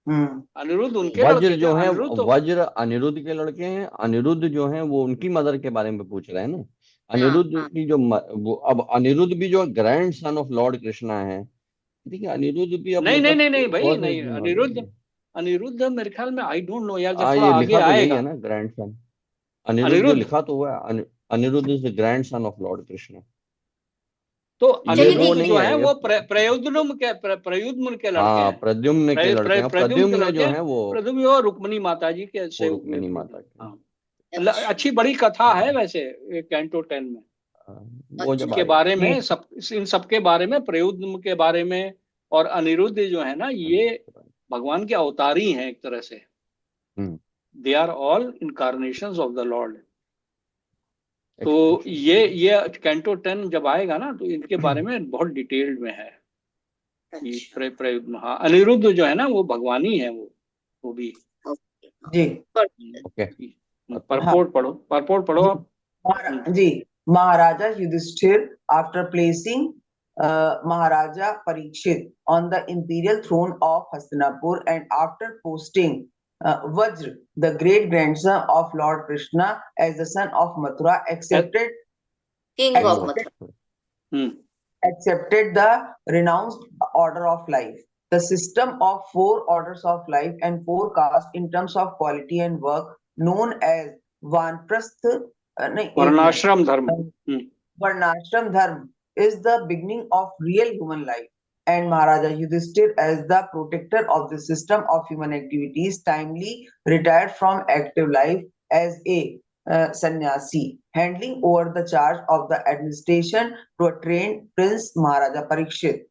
S3: हम्म
S1: अनिरुद्ध उनके
S4: वज्र
S1: लड़के थे,
S4: जो हैं,
S1: अनिरुद्ध तो
S4: वज्र अनिरुद्ध के लड़के हैं, अनिरुद्ध जो हैं वो उनकी मदर के बारे में पूछ रहे हैं ना।
S5: हाँ
S4: अनिरुद्ध
S5: हाँ
S4: की जो वो अब अनिरुद्ध भी जो grand son of Lord Krishna है। देखिए अनिरुद्ध भी अब
S1: नहीं नहीं
S4: मतलब
S1: नहीं नहीं भाई
S4: बहुत
S1: नहीं,
S4: एज में हो गए
S1: अनिरुद्ध,
S4: हैं।
S1: अनिरुद्ध मेरे ख्याल में, आई डोंट नो यार, जब
S4: हाँ
S1: थोड़ा
S4: ये
S1: आगे
S4: लिखा तो यही है
S1: आएगा।
S4: ना, ग्रैंड सन। अनिरुद्ध जो
S1: अनिरुद्ध,
S4: लिखा तो हुआ है, Aniruddha is the grandson of Lord Krishna.
S1: तो
S4: ये
S5: चलिए
S4: वो
S1: अनिरुद्ध
S4: नहीं
S1: जो
S4: है
S1: है
S4: ये।
S1: वो प्रयुम्न के लड़के
S4: हाँ
S1: हैं।
S4: प्रद्युम्न के लड़के हैं,
S1: प्रद्युम्न के
S4: प्रद्युम्न
S1: लड़के
S4: जो
S1: हैं।
S4: है वो
S1: प्रद्युम्न और रुक्मिणी माता जी के
S4: वो
S1: से हुए
S4: रुक्मिणी
S1: थे।
S4: माता के।
S1: हाँ,
S5: अच्छा
S1: अच्छी बड़ी कथा है वैसे, ये कैंटो 10 में।
S4: हाँ, वो जब
S5: अच्छा
S1: इनके
S4: आएगा।
S1: बारे
S3: जी
S1: में, सब इन सबके बारे में, प्रयुम्न के बारे में और अनिरुद्ध जो है ना, ये भगवान के अवतार ही हैं एक तरह से।
S4: Hmm
S1: they are all incarnations of the lord. तो
S4: एक्सप्रेशन।
S1: ये कैंटो 10 जब आएगा ना, तो इनके बारे में बहुत डिटेल्ड में है कि
S5: अच्छा
S1: हाँ, अनिरुद्ध जो है ना वो भगवान ही है, वो भी।
S5: ओके हाँ
S3: जी
S5: पर
S4: ओके।
S3: हाँ
S1: परपोर्ट पढ़ो, परपोर्ट पढ़ो
S3: जी
S1: आप।
S3: जी महाराजा Yudhishthir after placing Maharaja Parikshit on the imperial throne of Hastinapur and after posting Vajra, the great grandson of Lord Krishna, as the son of Mathura,
S5: king
S4: king
S5: of
S4: of
S3: accepted
S5: Mathura.
S3: accepted the renounced order of life. The system of four orders of life and four castes in terms of quality and work, known as Vanprasth, नहीं, एक minute,
S1: वर्णाश्रम धर्म।
S3: Varnashram Dharma, is the beginning of real human life. And Maharaja Yudhishthir, as the protector of the system of human activities, timely retired from active life as a sannyasi, handing over the charge of the administration to a trained Prince Maharaja Parikshit.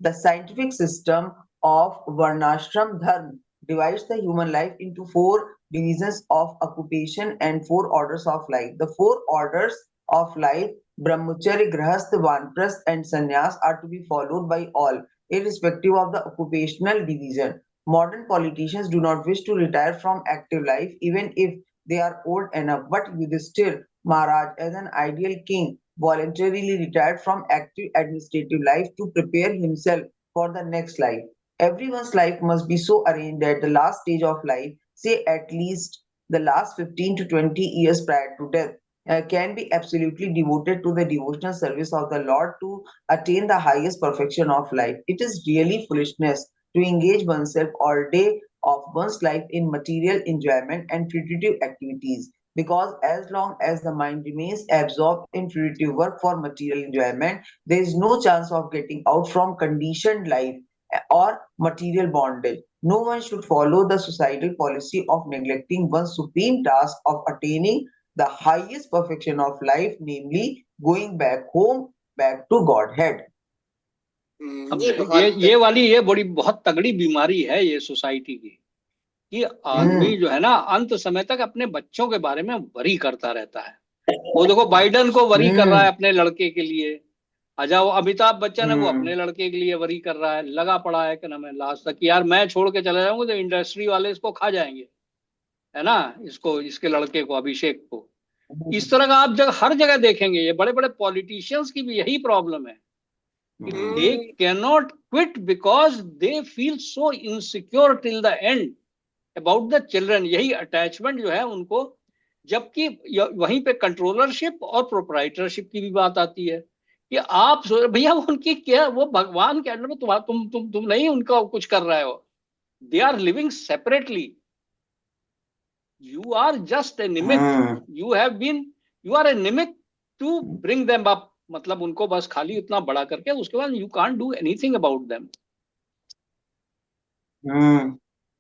S3: The scientific system of Varnashram Dharma divides the human life into four divisions of occupation and four orders of life. The four orders of life, Brahmacharya, Grahastha, Vanprasth, and Sannyas, are to be followed by all, irrespective of the occupational division. Modern politicians do not wish to retire from active life, even if they are old enough. But Yudhishthir Maharaj, as an ideal king, voluntarily retired from active administrative life to prepare himself for the next life. Everyone's life must be so arranged that the last stage of life, say at least the last 15 to 20 years prior to death, can be absolutely devoted to the devotional service of the Lord to attain the highest perfection of life. It is really foolishness to engage oneself all day of one's life in material enjoyment and fruitive activities. Because as long as the mind remains absorbed in fruitive work for material enjoyment, there is no chance of getting out from conditioned life or material bondage. No one should follow the societal policy of neglecting one's supreme task of attaining the highest perfection of life, namely going back home, back to Godhead.
S1: अब
S5: ये
S1: ये वाली ये बड़ी बहुत तगड़ी बीमारी है ये सोसाइटी की, कि आदमी
S3: Hmm.
S1: जो है ना अंत समय तक अपने बच्चों के बारे में वरी करता रहता है। वो देखो बाइडन को वरी कर रहा
S3: Hmm.
S1: है अपने लड़के के लिए, अच्छा वो अमिताभ बच्चन है वो
S3: Hmm.
S1: अपने लड़के के लिए वरी कर रहा है, लगा पड़ा है कि ना, मैं लास्ट तक कि यार मैं छोड़ के चले जाऊंगा तो इंडस्ट्री वाले इसको खा जाएंगे, है ना, इसको, इसके लड़के को, अभिषेक को। इस तरह का आप हर जगह देखेंगे, ये बड़े बड़े पॉलिटिशियंस की भी यही प्रॉब्लम है कि they can not quit because they feel so insecure till the end about the children. यही अटैचमेंट जो है उनको, जबकि वहीं पे कंट्रोलरशिप और प्रोप्राइटरशिप की भी बात आती है कि आप भैया उनकी क्या, वो भगवान के अंडर में तुम नहीं उनका कुछ कर रहे हो। They are living separately, you are just a mimic, you have been, you are a mimic to bring them up, मतलब उनको बस खाली उतना बड़ा करके उसके बाद you can't do anything about them।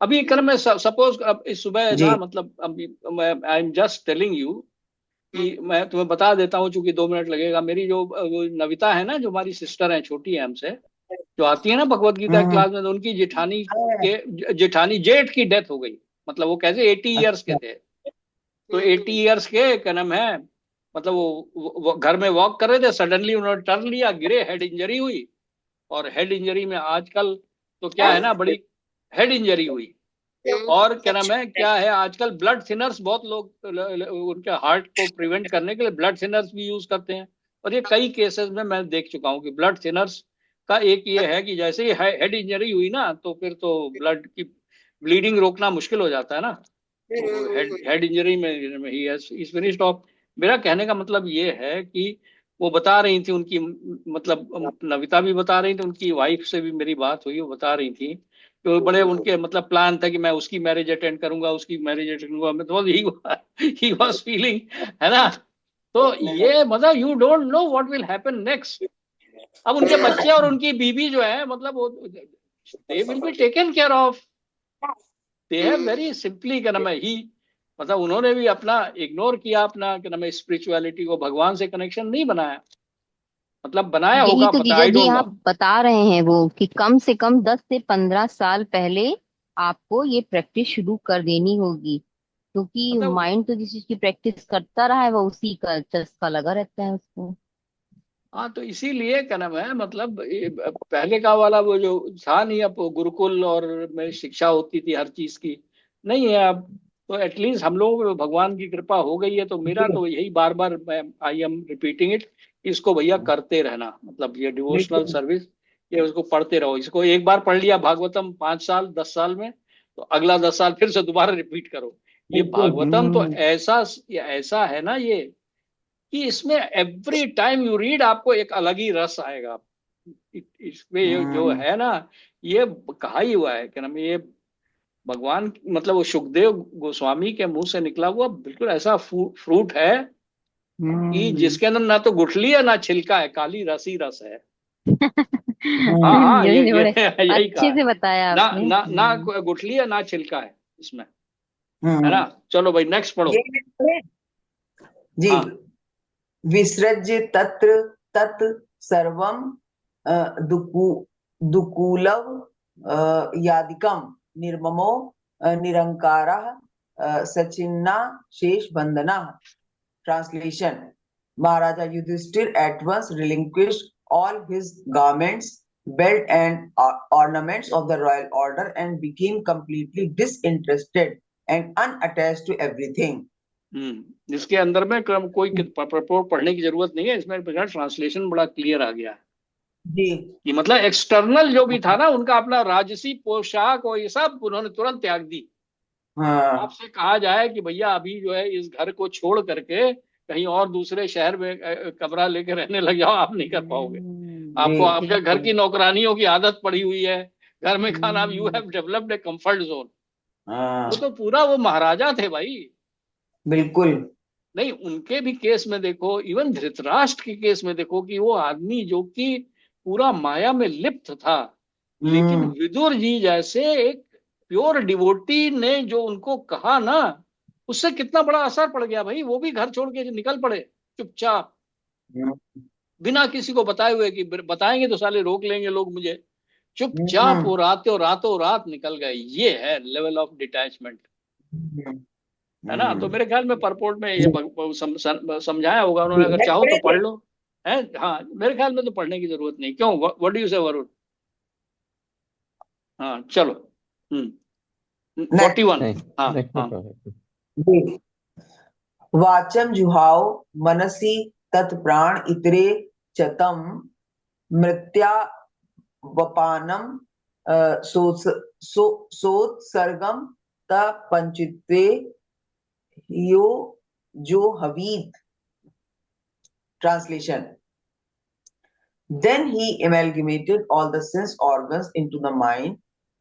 S1: अभी कर मैं सपोज अब इस सुबह
S3: जी
S1: ना, मतलब अभी मैं I am just telling you कि मैं तुम्हें बता देता हूँ, चूंकि 2 मिनट लगेगा। मेरी जो वो नविता है ना, जो हमारी सिस्टर है, छोटी है हमसे, जो आती है ना भगवत गीता क्लास में, तो उनकी जेठानी जेठ की डेथ हो गई। मतलब वो कैसे 80 ईयर्स के थे, तो 80 ईयर्स के क्या नाम है, मतलब वो घर में वॉक कर रहे थे, सडनली उन्होंने टर्न लिया, गिरे, हेड इंजरी हुई। और हेड इंजरी में आजकल तो क्या है ना, बड़ी हेड इंजरी हुई। और क्या नाम है, क्या है आजकल ब्लड थिनर्स, बहुत लोग उनके हार्ट को प्रिवेंट करने के लिए ब्लड थिनर्स भी यूज करते हैं। और ये कई केसेस में मैं देख चुका हूँ कि ब्लड थिनर्स का एक ये है कि जैसे ही हेड इंजरी हुई ना, तो फिर तो ब्लड की ब्लीडिंग रोकना मुश्किल हो जाता है ना। तो हेड इंजरी में ही इज फिनिश्ड ऑफ। मेरा कहने का मतलब ये है कि वो बता रही थी उनकी, मतलब नविता भी बता रही थी, उनकी वाइफ से भी मेरी बात हुई, वो बता रही थी तो बड़े उनके मतलब प्लान था कि मैं उसकी मैरिज अटेंड करूंगा, उसकी मैरिज अटेंड करूंगा, मतलब ही वाज फीलिंग, है ना। तो ये मतलब you don't know what will happen next. अब उनके बच्चे और उनकी बीबी जो है, मतलब वो they will be taken care of. They have very simply क्या नाम है ही, मतलब उन्होंने भी अपना इग्नोर किया, अपना क्या नाम है स्पिरिचुअलिटी को, भगवान से कनेक्शन नहीं बनाया, मतलब बनाया
S2: यही
S1: होगा
S2: तो
S1: पता,
S2: जीजा
S1: आई
S2: जी
S1: डोंट नो।
S2: आप बता रहे हैं वो कि कम से कम 10 से 15 साल पहले आपको ये प्रैक्टिस शुरू कर देनी होगी, क्योंकि
S1: मतलब
S2: माइंड तो जिस चीज की प्रैक्टिस करता रहा है वो उसी का चस्का लगा रहता है उसको।
S1: हाँ, तो इसीलिए क्या नाम है, मतलब ये पहले का वाला वो जो था नहीं, अब गुरुकुल और में शिक्षा होती थी हर चीज की, नहीं है अब। तो एटलीस्ट हम लोगों को भगवान की कृपा हो गई है, तो मेरा तो यही बार बार आई एम रिपीटिंग इट, इसको भैया करते रहना, मतलब ये डिवोशनल
S3: बिल्कुल।
S1: सर्विस, ये उसको पढ़ते रहो। इसको एक बार पढ़ लिया भागवतम 5 साल 10 साल में, तो अगला 10 साल फिर से दोबारा रिपीट करो। ये
S3: बिल्कुल।
S1: भागवतम तो ऐसा, ये ऐसा है ना ये, कि इसमें एवरी टाइम यू रीड आपको एक अलग ही रस आएगा। इसमें ये जो
S3: हम्म।
S1: है ना, ये कहा ही हुआ है, क्या नाम है, ये भगवान मतलब वो सुखदेव गोस्वामी के मुंह से निकला हुआ बिल्कुल ऐसा फ्रूट है कि
S2: हम्म।
S1: जिसके अंदर ना तो गुठली है ना छिलका है, खाली रस ही रस है। हाँ हाँ,
S2: जीजा जी ने
S1: ये
S2: बड़े
S1: यही कहा
S2: अच्छे
S1: है।
S2: से बताया
S1: ना
S2: आपने।
S1: ना ना गुठली है ना छिलका है इसमें, है ना।
S3: हम्म।
S1: चलो भाई नेक्स्ट पढ़ो।
S3: ये जी।
S1: हाँ।
S3: विसृज्य तत्र तत् सर्वं दुकु दुकूलव यादिकं निर्ममो निरंकारः सचिन्ना शेष बंदना। Translation: Maharaja Yudhishthir at once relinquished all his garments, belt, and ornaments of the royal order and became completely disinterested and unattached to everything.
S1: इसके अंदर में क्रम कोई प्रपोर्ट पढ़ने की जरूरत नहीं है, इसमें ट्रांसलेशन बड़ा क्लियर आ गया है
S3: जी।
S1: कि मतलब एक्सटर्नल जो भी था ना उनका, अपना राजसी पोशाक और ये सब उन्होंने तुरंत त्याग दी।
S3: हाँ।
S1: आपसे कहा जाए कि भैया अभी जो है इस घर को छोड़ करके कहीं और दूसरे शहर में कमरा लेके रहने लग जाओ, आप नहीं कर पाओगे।
S3: जी।
S1: आपको आपके घर
S2: बिल्कुल।
S1: की नौकरानियों की आदत पड़ी हुई है, घर में खाना, you
S2: hmm.
S1: Have developed a comfort zone.
S3: हाँ।
S1: वो तो पूरा वो महाराजा थे भाई।
S3: बिल्कुल।
S1: नहीं, उनके भी केस में देखो, इवन धृतराष्ट्र के केस में देखो कि वो आदमी जो कि पूरा माया में लिप्त था, लेकिन
S3: हम्म।
S1: विदुर जी जैसे एक प्योर डिवोटी ने जो उनको कहा ना, उससे कितना बड़ा असर पड़ गया भाई। वो भी घर छोड़ के निकल पड़े चुपचाप, बिना किसी को बताए हुए कि बताएंगे तो साले रोक लेंगे लोग मुझे। चुपचाप वो रातों रात निकल गए। ये है लेवल ऑफ डिटैचमेंट, है ना। तो मेरे ख्याल में परपोर्ट में ये समझाया होगा उन्होंने, अगर चाहो तो पढ़ लो। है, हाँ, मेरे ख्याल में तो पढ़ने की जरूरत नहीं, क्यों, व्हाट डू यू से वरुण। हाँ चलो। 41।
S4: नहीं,
S1: हाँ
S4: नेक्स्ट में
S1: हाँ।
S4: पढ़ सकते
S3: जी। वाचम जुहाव मनसि तत्प्राण इतरे चतम मृत्या वपानम सोत्सर्गम त पंचित्वे यो जो हवीत। Translation: Then he amalgamated all the sense organs into the mind,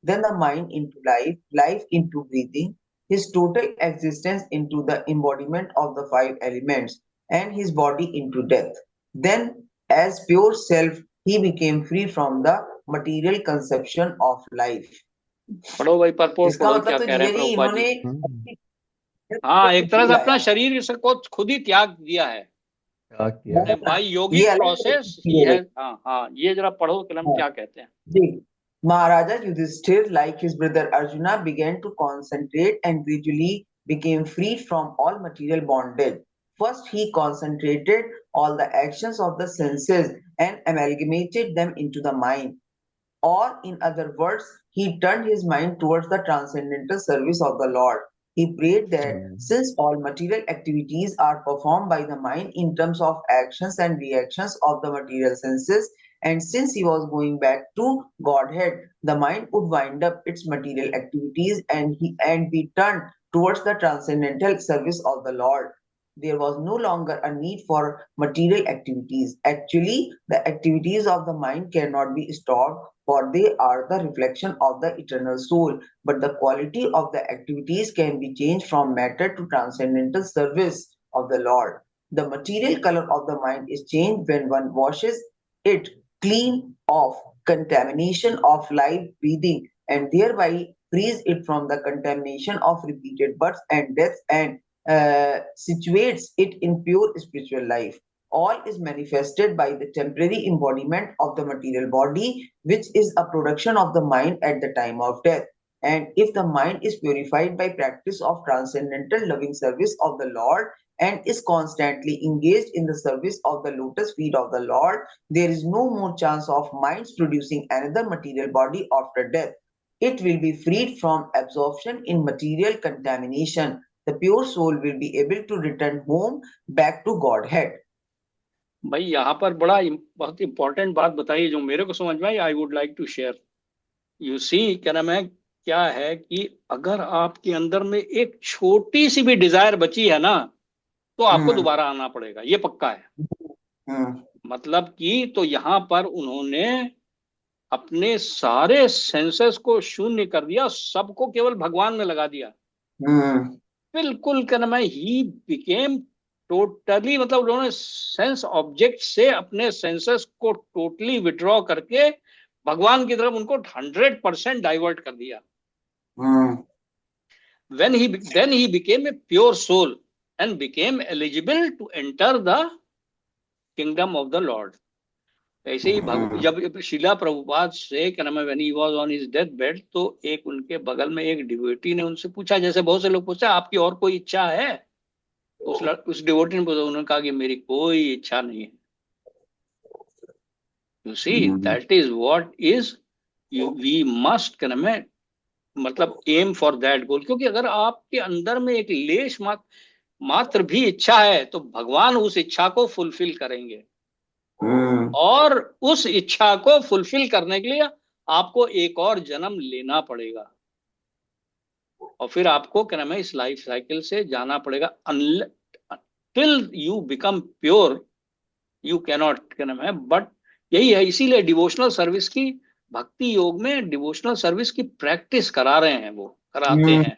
S3: then the mind into life, life into breathing, his total existence into the embodiment of the five elements, and his body into death. Then, as pure self, he became free from the material conception of life.
S1: पढ़ो भाई, purport
S3: इसका
S1: पढ़ो
S3: मतलब
S1: क्या
S3: तो
S1: कह रहे
S3: जीजा
S1: हैं
S3: जी
S1: प्रभुपाद जी।
S3: इन्होंने
S4: हैं।
S1: हाँ, एक तरह से अपना
S3: लाया।
S1: शरीर को खुद ही त्याग दिया है।
S4: क्या किया है?
S1: बाई
S3: ये
S1: योगिक
S3: अलग
S1: प्रोसेस ही है। हाँ हाँ, ये जरा पढ़ो कलम क्या कहते हैं।
S3: जी। Maharaja Yudhishthir, like his brother Arjuna, began to concentrate and gradually became freed from all material bondage. First, he concentrated all the actions of the senses and amalgamated them into the mind. Or, in other words, he turned his mind towards the transcendental service of the Lord. He prayed that since all material activities are performed by the mind in terms of actions and reactions of the material senses, and since he was going back to Godhead, the mind would wind up its material activities and be turned towards the transcendental service of the Lord. There was no longer a need for material activities. Actually, the activities of the mind cannot be stopped, for they are the reflection of the eternal soul. But the quality of the activities can be changed from matter to transcendental service of the Lord. The material color of the mind is changed when one washes it clean of contamination of live breathing and thereby frees it from the contamination of repeated births and deaths and situates it in pure spiritual life. All is manifested by the temporary embodiment of the material body, which is a production of the mind at the time of death. And if the mind is purified by practice of transcendental loving service of the Lord and is constantly engaged in the service of the lotus feet of the Lord, there is no more chance of minds producing another material body after death. It will be freed from absorption in material contamination. The pure soul will be able to return home back to Godhead.
S1: भाई यहाँ पर बहुत important बात बताई जो मेरे को समझ में आई, I would like to share. You see, क्या नाम है, क्या है कि अगर आपके अंदर में एक छोटी सी भी डिजायर बची है ना, तो आपको दोबारा आना पड़ेगा, ये पक्का है. मतलब कि तो यहाँ पर उन्होंने अपने सारे सेंसेस को शून्य कर दिया, सबको केवल भगवान में लगा दिया. बिल्कुल, क्या नाम है, ही बिकेम टोटली, मतलब उन्होंने सेंस ऑब्जेक्ट से अपने सेंसेस को टोटली विड्रॉ करके भगवान की तरफ उनको 100% डाइवर्ट कर दिया. then he became a pure soul and became eligible to enter the kingdom of the Lord. ऐसे ही जब शीला प्रभुपाद से, क्या नाम है, when he was on his death bed, तो एक उनके बगल में एक डिवोटी ने उनसे पूछा, जैसे बहुत से लोग पूछते हैं आपकी और कोई इच्छा है, उस डिवोटी ने पूछा, उन्होंने कहा कि मेरी कोई इच्छा नहीं है. You see, that is what is we must, क्या नाम है, मतलब एम फॉर दैट गोल. क्योंकि अगर आपके अंदर में एक लेश मात्र भी इच्छा है तो भगवान उस इच्छा को फुलफिल करेंगे. और उस इच्छा को फुलफिल करने के लिए आपको एक और जन्म लेना पड़ेगा और फिर आपको, क्या नाम है, इस लाइफ साइकिल से जाना पड़ेगा. Till you become pure you cannot, क्या नाम है. बट यही है, इसीलिए डिवोशनल सर्विस की, भक्ति योग में डिवोशनल सर्विस की प्रैक्टिस करा रहे हैं, वो कराते हैं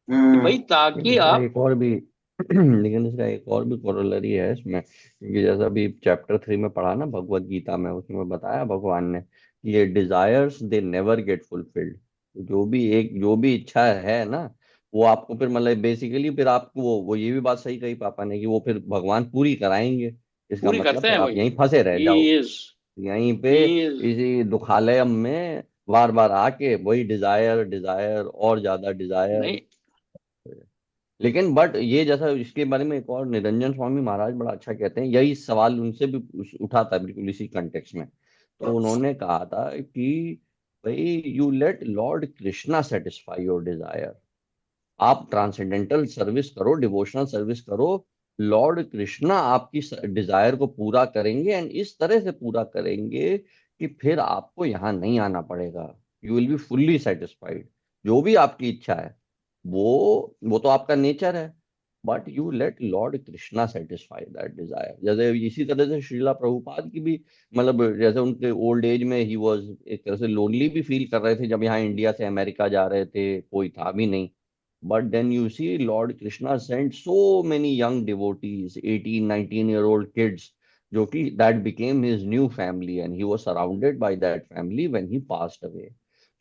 S1: कि भाई ताकि आप
S4: एक और भी लेकिन इसका एक और भी कोरोलरी है इसमें, क्योंकि जैसा अभी चैप्टर 3 में पढ़ा ना भगवत गीता में, उसमें बताया भगवान ने कि ये desires they never get fulfilled. जो भी इच्छा है ना, वो आपको फिर मतलब बेसिकली फिर आपको वो ये भी बात सही कही पापा ने कि वो फिर भगवान पूरी कराएंगे. इसका
S1: पूरी
S4: मतलब
S1: करते
S4: फिर
S1: हैं
S4: आप
S1: भाई.
S4: यहीं फंसे रह जाओ, यहीं पे
S1: He is
S4: इसी दुखालय में बार बार आके वही डिजायर और ज्यादा डिजायर.
S1: नहीं,
S4: लेकिन बट ये जैसा इसके बारे में एक और निरंजन स्वामी महाराज बड़ा अच्छा कहते हैं, यही सवाल उनसे भी उठा था बिल्कुल इसी कंटेक्स्ट में. तो उन्होंने कहा था कि भाई you let Lord Krishna satisfy your desire. आप ट्रांसेंडेंटल सर्विस करो, डिवोशनल सर्विस करो, लॉर्ड कृष्णा आपकी डिजायर को पूरा करेंगे एंड इस तरह से पूरा करेंगे कि फिर आपको यहाँ नहीं आना पड़ेगा. You will be fully satisfied. जो भी आपकी इच्छा है वो तो आपका नेचर है, but you let Lord Krishna satisfy that desire. जैसे इसी तरह से श्रीला प्रभुपाद की भी, मतलब जैसे उनके ओल्ड एज में ही वॉज एक तरह से लोनली भी फील कर रहे थे जब यहाँ इंडिया से अमेरिका जा रहे थे, कोई था भी नहीं. But then you see, Lord Krishna sent so many young devotees, 18, 19-year-old kids, जो कि that became his new family, and he was surrounded by that family when he passed away.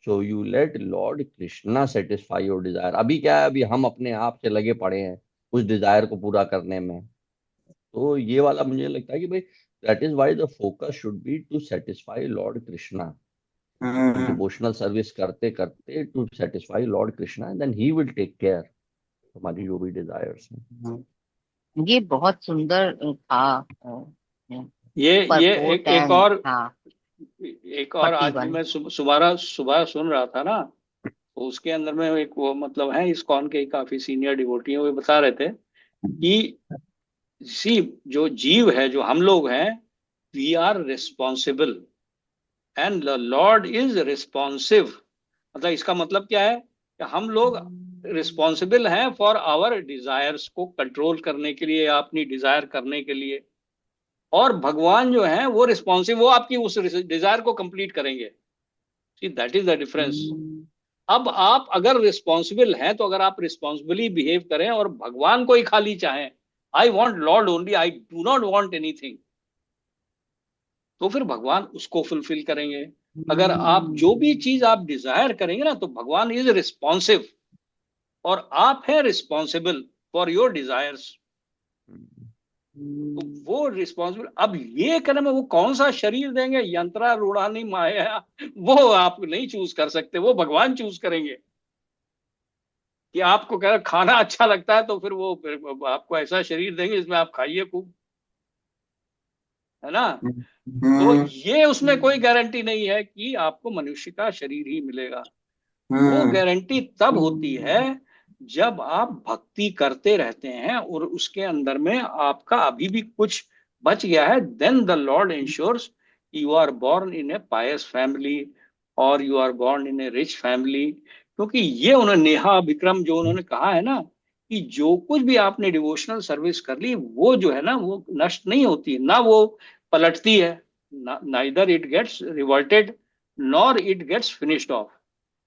S4: So you let Lord Krishna satisfy your desire. अभी क्या है, अभी हम अपने आप से लगे पड़े हैं उस डिजायर को पूरा करने में. तो ये वाला मुझे लगता है कि भाई that is why the focus should be to satisfy Lord Krishna. Devotional service करते करते to satisfy Lord Krishna, then he will take care हमारी जो भी डिजायर्स हैं.
S2: ये बहुत सुंदर था
S1: ये
S2: purport
S1: एक
S2: and
S1: और
S2: हाँ
S1: एक और आज भी
S2: 41.
S1: मैं सुबह सुन रहा था ना, तो उसके अंदर में एक वो मतलब है इस्कॉन के काफी सीनियर डिवोटी हैं, वो बता रहे थे कि सी जो जीव है, जो हम लोग हैं, we are responsible and the Lord is responsive. मतलब इसका मतलब क्या है कि हम लोग रिस्पॉन्सिबल हैं फॉर आवर डिजायर्स को कंट्रोल करने के लिए, या अपनी डिजायर करने के लिए। और भगवान जो है वो रिस्पॉन्सिव, वो आपकी उस डिजायर को कंप्लीट करेंगे। See that is the difference. अब आप अगर रिस्पॉन्सिबल हैं तो अगर आप रिस्पॉन्सिबली बिहेव करें और भगवान को ही खाली चाहें, I want Lord only, I do not want anything, तो फिर भगवान उसको फुलफिल करेंगे। अगर आप जो भी चीज आप डिजायर करेंगे ना, तो भगवान इज रिस्पॉन्सिव और आप हैं रिस्पॉन्सिबल फॉर योर डिजायर्स। तो वो रिस्पॉन्सिबल, अब ये करने में वो कौन सा शरीर देंगे, यंत्रा रूढ़ानी माया, वो आप नहीं चूज कर सकते, वो भगवान चूज करेंगे। कि आपको कह खाना अच्छा लगता है तो फिर वो फिर आपको ऐसा शरीर देंगे जिसमें आप खाइए खूब, है ना। तो ये उसमें कोई गारंटी नहीं है कि आपको मनुष्य का शरीर ही मिलेगा। वो गारंटी तब होती है जब आप भक्ति करते रहते हैं और उसके अंदर में आपका अभी भी कुछ बच गया है, then the lord ensures you are born in a pious family और you are born in a rich family. क्योंकि ये उन्होंने नेहा विक्रम जो उन्होंने कहा है ना, कि जो कुछ भी आपने डिवोशनल सर्विस कर ली, वो जो है ना वो नष्ट नहीं होती, ना वो पलटती है, neither it gets reverted nor it gets finished off.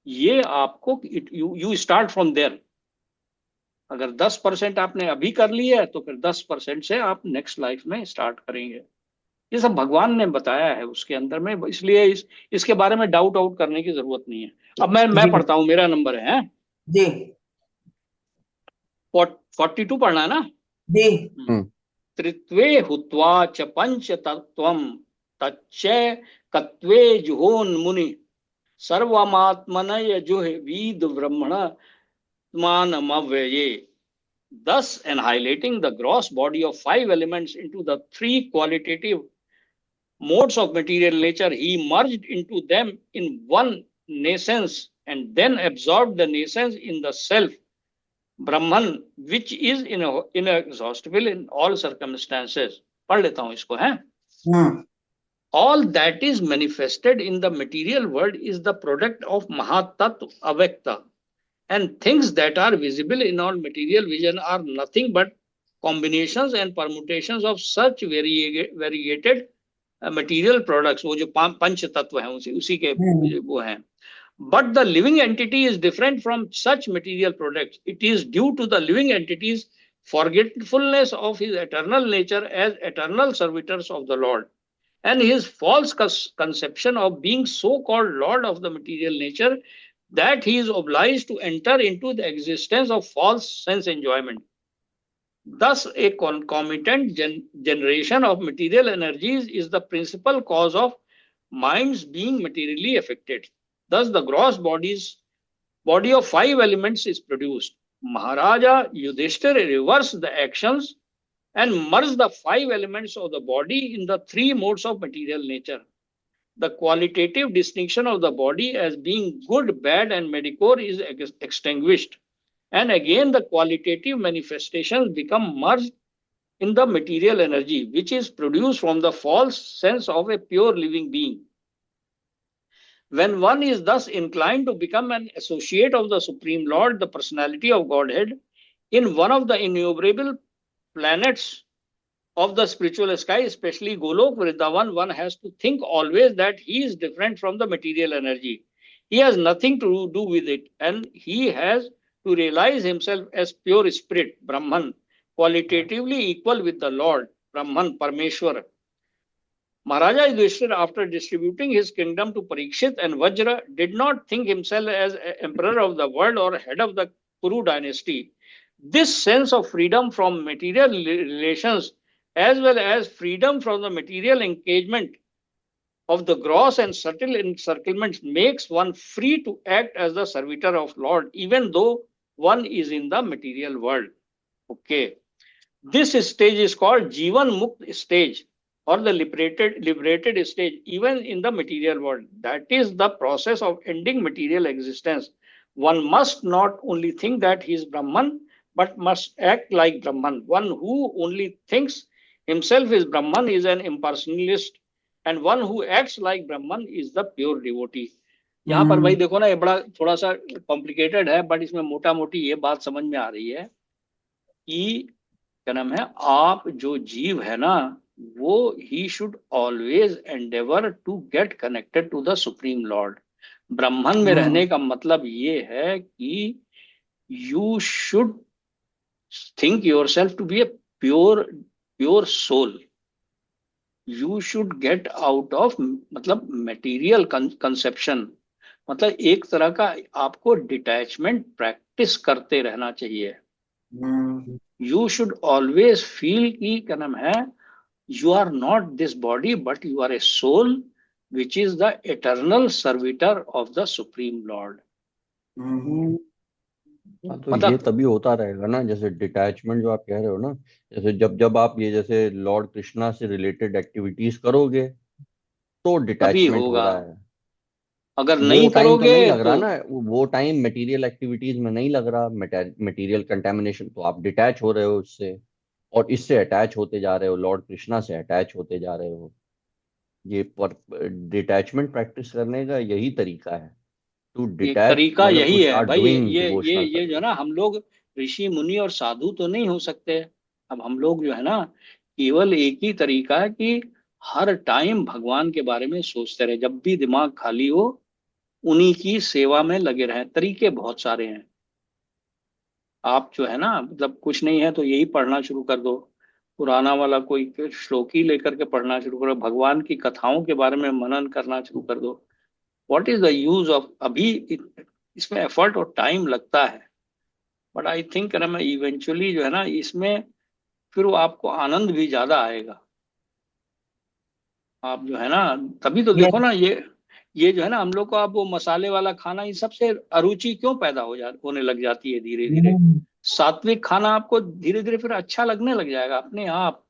S1: ये आपको यू स्टार्ट फ्रॉम देयर। अगर 10% आपने अभी कर ली है तो फिर 10% से आप नेक्स्ट लाइफ में स्टार्ट करेंगे। ये सब भगवान ने बताया है उसके अंदर में, इसलिए इसके बारे में डाउट आउट करने की जरूरत नहीं है। अब मैं पढ़ता हूं, मेरा नंबर है
S3: जी
S1: 42 पढ़ना है ना।
S3: जी
S1: त्रित्वे हुत्वा च पंच तत्वम तच्चय कत्वे जुहोन्मुनि सर्वमात्मनय जुह वीद ब्रह्मण मानमव्यये, thus annihilating the gross body of 5 elements into the 3 qualitative modes of material nature. He merged into them in one nascence and then absorbed the nascence in the self Brahman, which is inexhaustible in all circumstances. पढ़ लेता हूं इसको है। All that is manifested in the material world is the product of Mahatattva Avyakta, and things that are visible in all material vision are nothing but combinations and permutations of such variegated material products। वो जो पंच तत्व हैं उसी के वो हैं। But the living entity is different from such material products. It is due to the living entity's forgetfulness of his eternal nature as eternal servitors of the Lord, and his false conception of being so-called Lord of the material nature, that he is obliged to enter into the existence of false sense enjoyment. Thus, a concomitant generation of material energies is the principal cause of minds being materially affected. Thus, the gross body of 5 elements is produced. Maharaja Yudhishthira reversed the actions and merged the 5 elements of the body in the 3 modes of material nature. The qualitative distinction of the body as being good, bad, and mediocre is extinguished, and again the qualitative manifestations become merged in the material energy, which is produced from the false sense of a pure living being. When one is thus inclined to become an associate of the Supreme Lord, the personality of Godhead, in one of the innumerable planets of the spiritual sky, especially Golok Vrindavan, one has to think always that he is different from the material energy. He has nothing to do with it, and he has to realize himself as pure spirit, Brahman, qualitatively equal with the Lord, Brahman, Parmeshwar. Maharaja Yudhishthira, after distributing his kingdom to Parikshit and Vajra, did not think himself as emperor of the world or head of the Kuru dynasty. This sense of freedom from material relations, as well as freedom from the material engagement of the gross and subtle encirclements, makes one free to act as the servitor of Lord, even though one is in the material world. Okay. This stage is called Jivan Mukt stage, or the liberated stage even in the material world. That is the process of ending material existence. One must not only think that he is Brahman, but must act like Brahman. One who only thinks himself is Brahman is an impersonalist, and one who acts like Brahman is the pure devotee. यहाँ पर भाई देखो ना, ये बड़ा थोड़ा सा complicated है, बट इसमें मोटा मोटी ये बात समझ में आ रही है कि क्या नाम है, आप जो जीव है ना, वो he should always endeavour to get connected to the supreme lord. Brahman में रहने का मतलब ये है कि you should think yourself to be a pure soul. You should get out of मतलब material conception. मतलब एक तरह का आपको डिटैचमेंट प्रैक्टिस करते रहना चाहिए. You should always feel कि क्या नाम है, you are not this body but you are a soul which is the eternal servitor of the supreme lord.
S4: हाँ, तो ये तभी होता रहेगा ना, जैसे डिटैचमेंट जो आप कह रहे हो ना, जैसे जब जब आप ये जैसे लॉर्ड कृष्णा से रिलेटेड एक्टिविटीज करोगे तो डिटैचमेंट हो रहा है.
S1: अगर
S4: वो
S1: नहीं
S4: टाइम तो
S1: करोगे
S4: नहीं लग रहा
S1: तो
S4: ना, वो टाइम मटेरियल एक्टिविटीज में नहीं लग रहा, मटेरियल कंटेमिनेशन, तो आप डिटैच हो रहे हो उससे, और इससे अटैच होते जा रहे हो, लॉर्ड कृष्णा से अटैच होते जा रहे हो. ये पर डिटैचमेंट प्रैक्टिस करने का यही तरीका है, टू
S1: ये
S4: डिटैच,
S1: तरीका
S4: मतलब टू
S1: यही है
S4: स्टार्ट
S1: भाई.
S4: डूइंग
S1: ये
S4: डिवोशनल
S1: जो है
S4: सर्विस.
S1: ना, हम लोग ऋषि मुनि और साधु तो नहीं हो सकते. अब हम लोग जो है ना, केवल एक ही तरीका है कि हर टाइम भगवान के बारे में सोचते रहे. जब भी दिमाग खाली हो, उन्हीं की सेवा में लगे रहें. तरीके बहुत सारे हैं. आप जो है ना, मतलब कुछ नहीं है तो यही पढ़ना शुरू कर दो, पुराना वाला कोई श्लोक ही लेकर के पढ़ना शुरू करो, भगवान की कथाओं के बारे में मनन करना शुरू कर दो. What is the use of, अभी इसमें एफर्ट और टाइम लगता है, बट आई थिंक ना, मैं इवेंचुअली जो है ना, इसमें फिर वो आपको आनंद भी ज्यादा आएगा. आप जो है ना, तभी तो देखो ना, ये जो है ना, हम लोग को आप वो मसाले वाला खाना, इन सबसे अरुचि क्यों पैदा होने लग जाती है धीरे धीरे. सात्विक खाना आपको धीरे धीरे फिर अच्छा लगने लग जाएगा अपने आप.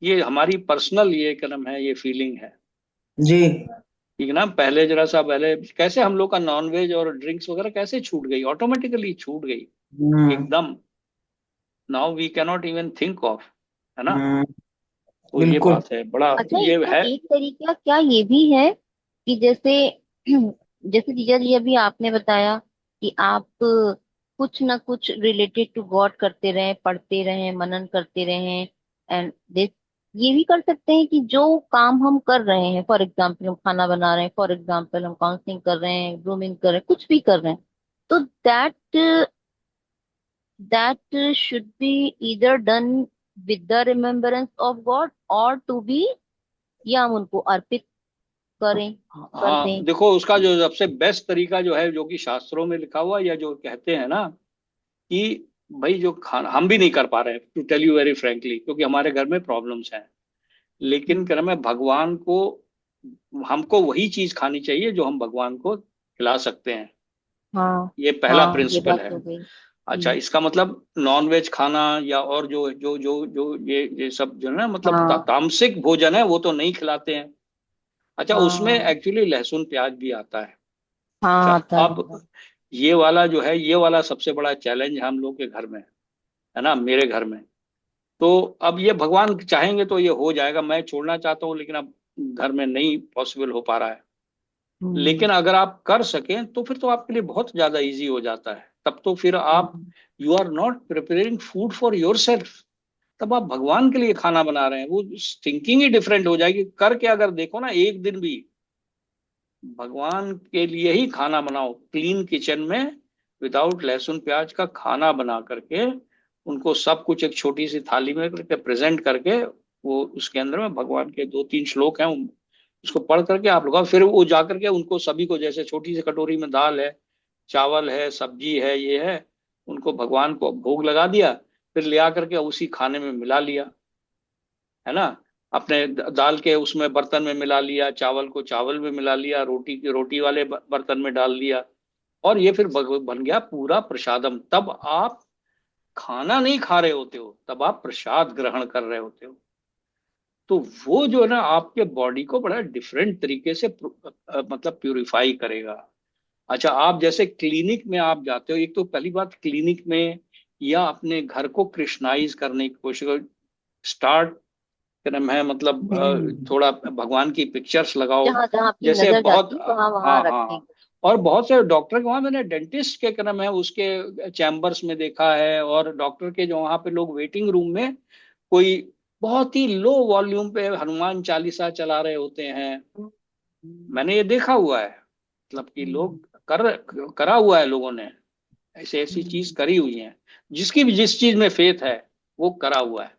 S1: ये हमारी पर्सनल ये कलम है, ये फीलिंग है
S3: जी.
S1: ठीक ना. पहले जरा सा पहले कैसे हम लोग का नॉन वेज और ड्रिंक्स वगैरह कैसे छूट गई, ऑटोमेटिकली छूट गई एकदम. Now we cannot even think of, है ना. तो ये
S3: बिल्कुल.
S1: बात है, बड़ा
S2: अच्छा,
S1: ये
S2: इसका
S1: है.
S2: एक तरीका क्या ये भी है कि जैसे जैसे जीजा जी अभी आपने बताया कि आप कुछ ना कुछ रिलेटेड टू गॉड करते रहें, पढ़ते रहें, मनन करते रहें, एंड दिस ये भी कर सकते हैं कि जो काम हम कर रहे हैं, फॉर एग्जाम्पल हम खाना बना रहे हैं, फॉर एग्जाम्पल हम काउंसलिंग कर रहे हैं, ग्रूमिंग कर रहे हैं, कुछ भी कर रहे हैं, तो that should be either done with the remembrance of God और टू बी, या हम उनको अर्पित करें, कर
S1: हाँ
S2: दें.
S1: देखो, उसका जो सबसे बेस्ट तरीका जो है, जो कि शास्त्रों में लिखा हुआ, या जो कहते हैं ना कि भाई जो खाना हम भी नहीं कर पा रहे हैं, to tell you very frankly, क्योंकि हमारे घर में प्रॉब्लम्स हैं, लेकिन क्या नाम है, भगवान को, हमको वही चीज खानी चाहिए जो हम भगवान को खिला सकते हैं.
S2: हाँ.
S1: ये पहला
S2: हाँ, ये
S1: प्रिंसिपल
S2: बात
S1: है.
S2: हो गई.
S1: अच्छा, इसका मतलब नॉन वेज खाना या और जो जो जो जो ये सब जो है ना, मतलब
S2: हाँ.
S1: तामसिक भोजन है, वो तो नहीं खिलाते हैं. अच्छा, उसमें
S2: हाँ.
S1: एक्चुअली लहसुन प्याज भी आता है.
S2: हाँ,
S1: अच्छा,
S2: आता है.
S1: अब ये वाला जो है, ये वाला सबसे बड़ा चैलेंज है हम लोग के घर में, है ना, मेरे घर में. तो अब ये भगवान चाहेंगे तो ये हो जाएगा. मैं छोड़ना चाहता हूँ, लेकिन अब घर में नहीं पॉसिबल हो पा रहा है.
S2: हम्म.
S1: लेकिन अगर आप कर सकें तो फिर तो आपके लिए बहुत ज्यादा इजी हो जाता है. तब तो फिर आप,
S2: hmm.
S1: You are not preparing food for yourself, तब आप भगवान के लिए खाना बना रहे हैं. वो थिंकिंग ही डिफरेंट हो जाएगी. करके अगर देखो ना, एक दिन भी भगवान के लिए ही खाना बनाओ, क्लीन किचन में, विदाउट लहसुन प्याज का खाना बना करके, उनको सब कुछ एक छोटी सी थाली में करके प्रेजेंट करके, वो उसके अंदर में भगवान के 2-3 श्लोक हैं, उसको पढ़ करके आप लोग, फिर वो जा करके उनको सभी को, जैसे छोटी सी कटोरी में दाल है, चावल है, सब्जी है, ये है, उनको भगवान को भोग लगा दिया, फिर ले आकर के उसी खाने में मिला लिया, है ना. अपने दाल के उसमें बर्तन में मिला लिया, चावल को चावल में मिला लिया, रोटी की रोटी वाले बर्तन में डाल दिया, और ये फिर बन गया पूरा प्रसादम. तब आप खाना नहीं खा रहे होते हो, तब आप प्रसाद ग्रहण कर रहे होते हो. तो वो जो है ना आपके बॉडी को बड़ा डिफरेंट तरीके से मतलब प्यूरिफाई करेगा। अच्छा, आप जैसे क्लिनिक में आप जाते हो, एक तो पहली बात क्लिनिक में या अपने घर को कृष्णाइज करने की कोशिश करो, स्टार्ट करना है मतलब थोड़ा भगवान की पिक्चर्स लगाओ।
S2: जहाँ जहाँ आपकी
S1: जैसे
S2: नजर
S1: बहुत
S2: जाती वहां वहां
S1: हाँ हाँ,
S2: रखेंगे।
S1: और बहुत से डॉक्टर के वहाँ मैंने डेंटिस्ट के क्रम है उसके चैम्बर्स में देखा है, और डॉक्टर के जो वहाँ पे लोग वेटिंग रूम में कोई बहुत ही लो वॉल्यूम पे हनुमान चालीसा चला रहे होते हैं। मैंने ये देखा हुआ है, मतलब कि लोग करा हुआ है लोगों ने, ऐसे ऐसी चीज करी हुई है, जिसकी भी जिस चीज में फेथ है वो करा हुआ है।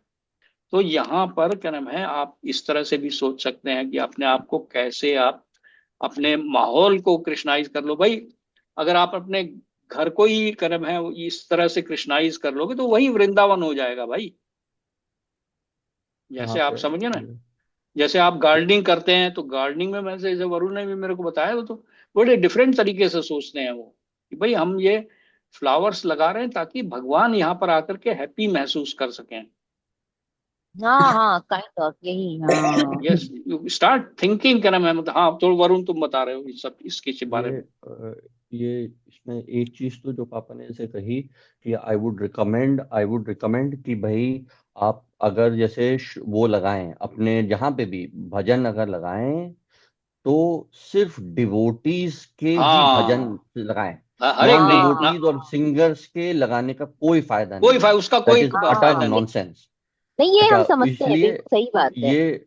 S1: तो यहाँ पर क्या नाम है, आप इस तरह से भी सोच सकते हैं कि अपने आप को कैसे आप अपने माहौल को कृष्णाइज कर लो भाई। अगर आप अपने घर को ही क्या नाम है इस तरह से कृष्णाइज कर लोगे तो वही वृंदावन हो जाएगा भाई।
S4: यहाँ
S1: जैसे आप
S4: पे
S1: समझे ना, जैसे आप गार्डनिंग करते हैं तो गार्डनिंग में मैं जैसे वरुण ने भी मेरे को बताया, वो तो बड़े डिफरेंट तरीके से सोचते हैं वो, कि भाई हम ये फ्लावर्स लगा रहे हैं ताकि भगवान यहाँ पर आकर के हैप्पी महसूस कर सकें।
S2: हाँ हाँ, काइंड ऑफ यही, हाँ।
S1: यस, यू स्टार्ट थिंकिंग क्या नाम है, मतलब हाँ, तो वरुण तुम बता रहे हो इस सब इसके बारे
S4: ये
S1: में।
S4: ये इसमें एक चीज तो जो पापा ने जैसे कही कि आई वुड रिकमेंड कि भाई आप अगर जैसे वो लगाएं अपने जहां पे भी भजन अगर लगाएं तो सिर्फ डिवोटीज के ही भजन
S1: हाँ,
S4: लगाएं।
S1: हर एक
S4: नॉन
S1: नहीं
S2: हाँ
S1: ना,
S4: डिवोटीज और सिंगर्स के लगाने का कोई फायदा
S1: कोई
S4: नहीं है।
S1: उसका
S4: दैट
S1: कोई
S4: इज अटर
S1: फायदा
S2: हाँ,
S1: नहीं।
S4: नॉनसेंस।
S2: नहीं ये हम
S4: अच्छा,
S2: समझते हैं,
S4: इसलिए
S2: बिल्कुल सही बात है।
S4: ये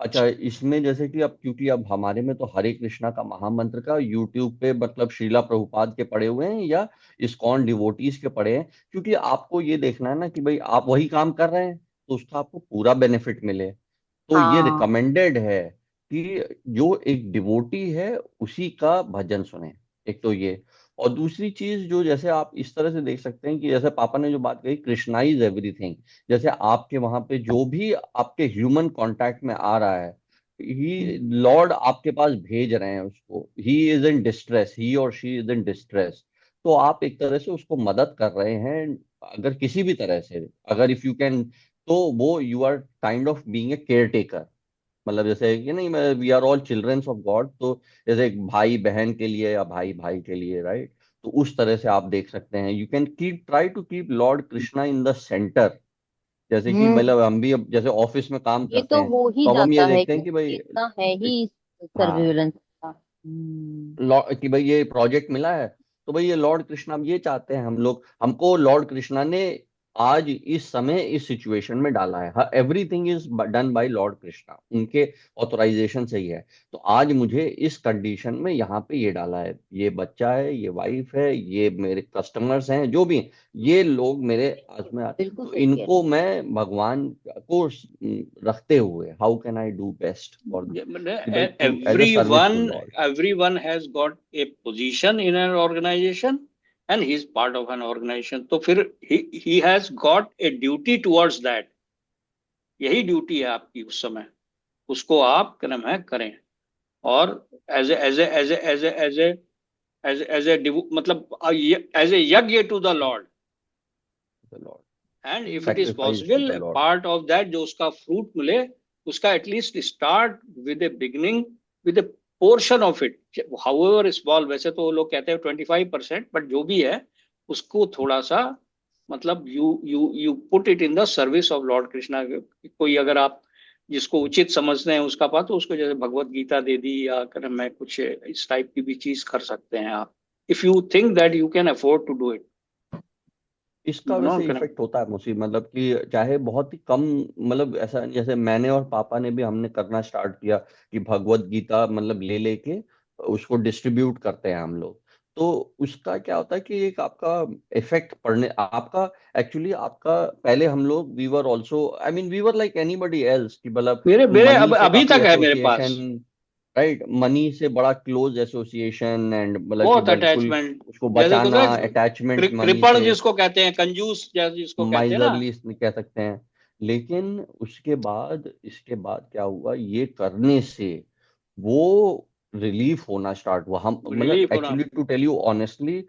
S4: अच्छा, इसमें जैसे कि अब क्योंकि अब हमारे में तो हरे कृष्णा का महामंत्र का यूट्यूब पे मतलब श्रीला प्रभुपाद के पड़े हुए हैं या इस्कॉन डिवोटीज के पड़े हैं, क्योंकि आपको ये देखना है ना कि भाई आप वही काम कर रहे हैं तो उसका आपको पूरा बेनिफिट मिले। तो ये
S2: हाँ
S4: रिकमेंडेड है कि जो एक डिवोटी है उसी का भजन सुने। एक तो ये, और दूसरी चीज जो जैसे आप इस तरह से देख सकते हैं कि जैसे पापा ने जो बात कही कृष्णाइज एवरीथिंग, जैसे आपके वहां पे जो भी आपके ह्यूमन कांटेक्ट में आ रहा है, ही लॉर्ड आपके पास भेज रहे हैं उसको, ही इज इन डिस्ट्रेस, ही और शी इज इन डिस्ट्रेस। तो आप एक तरह से उसको मदद कर रहे हैं, अगर किसी भी तरह से, अगर इफ यू कैन, तो वो you are kind of being a caretaker. मतलब जैसे कि नहीं, मैं we are all childrens of God, तो जैसे एक भाई बहन के लिए या भाई भाई के लिए, राइट? तो उस तरह से आप देख सकते हैं, you can keep try to keep Lord Krishna in the centre. जैसे कि
S2: हम्म,
S4: मतलब हम भी अब जैसे ऑफिस में काम
S2: ये
S4: करते
S2: तो
S4: हैं
S2: हो ही
S4: तो अब हम
S2: जाता
S4: ये
S2: है
S4: देखते हैं कि
S2: क्योंकि
S4: भाई
S2: इतना है ही
S4: हाँ,
S2: सर्विलेंस का।
S4: कि भाई ये प्रोजेक्ट मिला है, तो भाई ये लॉर्ड कृष्णा, हम ये चाहते हैं, हम लोग, हमको लॉर्ड कृष्णा ने आज इस समय इस सिचुएशन में डाला है, everything is done by Lord Krishna, उनके ऑथराइजेशन से ही है। तो आज मुझे इस कंडीशन में यहाँ पे ये डाला है, ये बच्चा है, ये वाइफ है, ये मेरे कस्टमर्स हैं, जो भी हैं, ये लोग मेरे आज
S2: बिल्कुल
S4: में
S2: बिल्कुल
S4: तो
S2: सही कह रहे
S4: इनको मैं भगवान को रखते हुए how can I do best for, कि भाई to as a service to Lord.
S1: everyone has got a position in an organization and he is part of an organization, तो फिर he has got a duty towards that। यही duty है आपकी उस समय, उसको आप क्या नाम है करें। और एज ए मतलब as a yajna to the Lord.
S4: Lord,
S1: and if it is
S4: sacrifice to
S1: possible
S4: the Lord.
S1: Part of that जो उसका फ्रूट मिले, उसका at least start with a beginning, with a portion of it however small. वैसे तो लोग कहते हैं 25%, but जो भी है उसको थोड़ा सा मतलब you put it in the service of Lord Krishna. कोई अगर आप जिसको उचित समझते हैं उसका पास, तो उसको जैसे भगवत गीता दे दी या कर मैं कुछ इस टाइप की भी चीज कर सकते हैं आप, if you think that you can afford to do it,
S4: इसका
S1: नो।
S4: वैसे इफेक्ट होता है मुझे, मतलब कि चाहे बहुत ही कम, मतलब ऐसा जैसे मैंने और पापा ने भी हमने करना स्टार्ट किया कि भगवत गीता मतलब ले लेके उसको डिस्ट्रीब्यूट करते हैं हम लोग। तो उसका क्या होता है कि एक आपका इफेक्ट पड़ने आपका, एक्चुअली आपका, पहले हम लोग we were also, I mean we were like anybody else, कि मतलब
S1: मेरे मेरे
S4: मनी
S1: अब
S4: से
S1: अभी
S4: काफी
S1: तक है मेरे पास
S4: एसोसिएशन, राइट? मनी से बड़ा क्लोज एसोसिएशन एंड मतलब कि
S1: बहुत
S4: बिल्कुल
S1: अटैचमेंट।
S4: उसको
S1: जैसे कहते
S4: बचाना,
S1: हैं
S4: अटैचमेंट मनी
S1: कृपण
S4: से,
S1: जिसको कहते हैं, कंजूस जैसे जिसको कहते हैं ना।
S4: माइजरली कह सकते हैं। लेकिन उसके बाद, इसके बाद क्या हुआ, ये करने से वो रिलीफ होना स्टार्ट हुआ। हम मतलब
S1: रिलीफ होना।
S4: Actually to tell you honestly,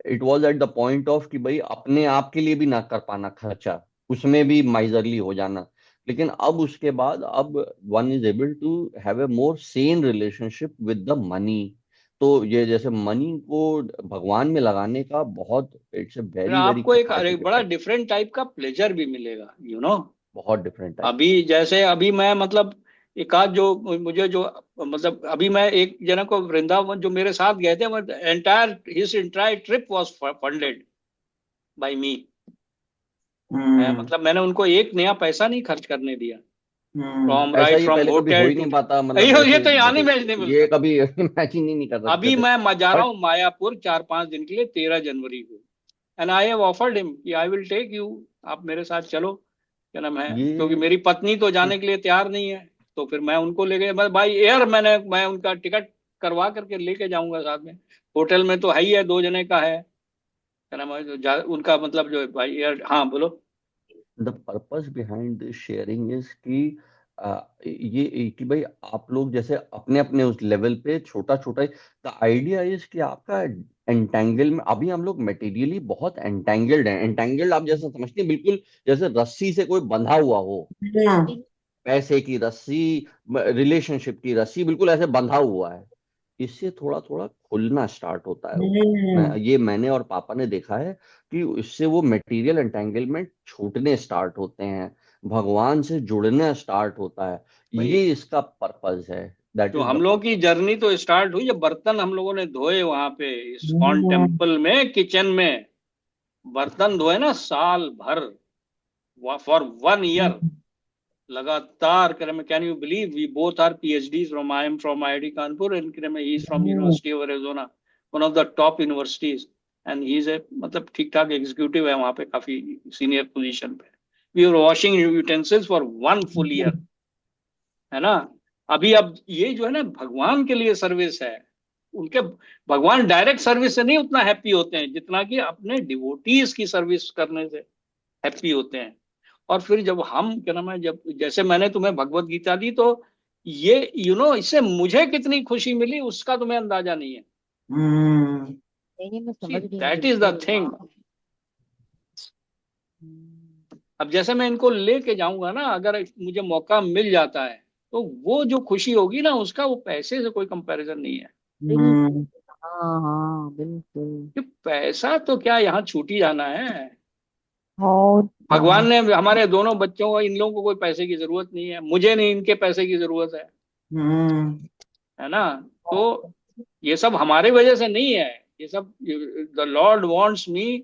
S4: it was at the point of कि भाई अपने आप के लिए भी ना कर पाना खर्चा, उसमें भी माइजरली हो जाना, लेकिन अब उसके बाद अब one is able to have a more sane relationship with the money. तो ये जैसे मनी को भगवान में लगाने का बहुत, इट्स ए
S1: फिर
S4: वेरी वेरी
S1: आपको एक
S4: कैपेसिटी
S1: बड़ा
S4: टाइप।
S1: डिफरेंट टाइप का प्लेजर भी मिलेगा, यू नो।
S4: बहुत डिफरेंट टाइप।
S1: अभी जैसे अभी मैं मतलब एक आध जो मुझे जो मतलब अभी मैं एक जना को वृंदावन जो मेरे साथ गए थे, entire his entire trip was funded by me.
S3: Hmm
S1: मतलब मैंने उनको एक नया पैसा नहीं खर्च करने दिया,
S3: हम्म
S1: फ्रॉम
S4: ऐसा
S1: राइट
S4: ये
S1: फ्रॉम
S4: पहले कभी हो
S1: होटल
S4: ही
S1: टू।
S4: नहीं पाता, मतलब
S1: ये
S4: ऐसे
S1: तो
S4: जैसे
S1: अनइमेजिनेबल
S4: ये
S1: था।
S4: कभी इमेजिन ही नहीं कर सकते
S1: अभी
S4: थे।
S1: मैं जा रहा
S4: बट
S1: हूँ मायापुर 4-5 दिन के लिए, 13 जनवरी को, and I have offered him कि आई विल टेक यू, आप मेरे साथ चलो, क्या नाम है, क्योंकि
S4: ये
S1: मेरी पत्नी तो जाने के लिए तैयार नहीं है। तो फिर मैं उनको ले गया, बस बाई एयर मैं उनका टिकट करवा करके लेके जाऊंगा साथ में। होटल में तो है ही है, 2 जने का है, क्या नाम है, उनका मतलब जो बाई एयर। हाँ बोलो।
S4: The purpose behind this sharing is कि ये कि भाई आप लोग जैसे अपने अपने उस लेवल पे छोटा छोटा, द आइडिया इज कि आपका एंटेंगल में अभी हम लोग मटेरियली बहुत एंटेंगल्ड हैं। एंटेंगल्ड आप जैसे समझते हैं, बिल्कुल जैसे रस्सी से कोई बंधा हुआ हो,
S3: हम्म
S4: पैसे की रस्सी, रिलेशनशिप की रस्सी, बिल्कुल ऐसे बंधा हुआ है। इससे थोड़ा थोड़ा खुलना स्टार्ट होता है वो।
S3: हम्म
S4: ये मैंने और पापा ने देखा है कि इससे वो मटेरियल एंटेंगलमेंट छूटने स्टार्ट होते हैं, भगवान से जुड़ना स्टार्ट होता है।
S1: भाई
S4: ये इसका पर्पस है, दैट
S1: तो
S4: इज
S1: हम
S4: द
S1: लोगों की
S4: पर्पस।
S1: जर्नी तो स्टार्ट हुई जब बर्तन हम लोगों ने धोए वहां पे इस्कॉन
S3: हम्म
S1: टेम्पल में, किचन में बर्तन धोए ना, साल भर, फॉर 1 ईयर लगातार करे में। Can you believe we both are PhDs from, I am from IIT Kanpur and करे में he is from university of Arizona, one of the top universities, and he is a मतलब ठीक ठाक एग्जीक्यूटिव है वहां पे, काफी सीनियर पोजीशन पे। We are washing utensils for 1 full year, है ना। अभी अब ये जो है ना भगवान के लिए सर्विस है, उनके भगवान डायरेक्ट सर्विस से नहीं उतना हैप्पी होते हैं जितना कि अपने डिवोटीज की सर्विस करने से हैप्पी होते हैं। और फिर जब हम क्या नाम है, जब जैसे मैंने तुम्हें भगवत गीता दी, तो ये इससे मुझे कितनी खुशी मिली उसका तुम्हें अंदाजा नहीं है।
S3: हम्म
S2: नहीं मैं
S1: सी
S2: समझ रही हूँ
S1: दैट इज द
S2: बिल्कुल।
S1: थिंग।
S2: हम्म,
S1: अब जैसे मैं इनको लेके जाऊंगा ना, अगर मुझे मौका मिल जाता है, तो वो जो खुशी होगी ना उसका, वो पैसे से कोई कंपैरिजन नहीं है।
S2: बिल्कुल।
S3: हम्म
S2: हाँ हाँ बिल्कुल।
S1: कि पैसा तो क्या यहाँ छूट ही जाना है।
S2: और क्या।
S1: भगवान ने हमारे दोनों बच्चों को, इन लोगों को कोई पैसे की जरूरत नहीं है, मुझे नहीं इनके पैसे की जरूरत
S3: हम्म
S1: है ना। तो ये सब हमारे वजह से नहीं है, ये सब the lord wants me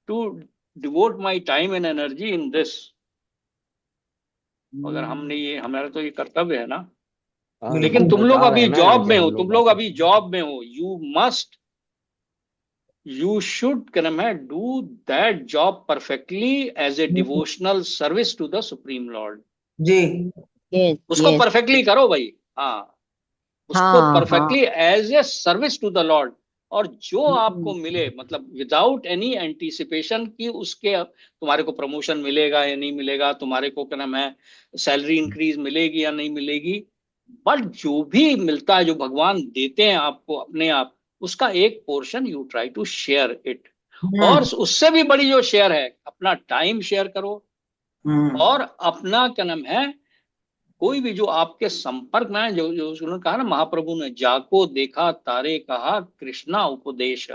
S1: to devote my time and energy in this. अगर हमने ये, हमारा तो ये कर्तव्य है ना।
S4: हाँ,
S1: लेकिन
S4: हम
S3: बिल्कुल
S1: तुम
S4: तो
S1: लोग
S4: चाह रहे
S1: अभी
S4: हैं ना
S1: जॉब
S4: कि
S1: में हो,
S4: हम लोग
S1: तुम लोग
S4: वापस।
S1: अभी जॉब में हो, यू शुड क्या नाम है, do that job perfectly as a devotional service to the supreme lord.
S3: जी
S2: यस
S1: उसको
S2: यस।
S1: परफेक्टली करो भाई। हाँ, उसको
S2: हाँ हाँ।
S1: Perfectly as a service to the lord. और जो आपको
S2: हम्म,
S1: मिले, मतलब विदाउट एनी एंटीसिपेशन कि उसके तुम्हारे को प्रमोशन मिलेगा या नहीं मिलेगा, तुम्हारे को क्या नाम है सैलरी इंक्रीज मिलेगी या नहीं मिलेगी, बट जो भी मिलता है, जो भगवान देते हैं आपको अपने आप, उसका एक portion you try to share it. और
S3: हम्म
S1: उससे भी बड़ी जो शेयर है, अपना टाइम शेयर करो।
S3: हम्म
S1: और अपना क्या नाम है, कोई भी जो आपके संपर्क में है, जो जो उन्होंने कहा ना, महाप्रभु ने, जाको देखा तारे कहा कृष्णा उपदेश,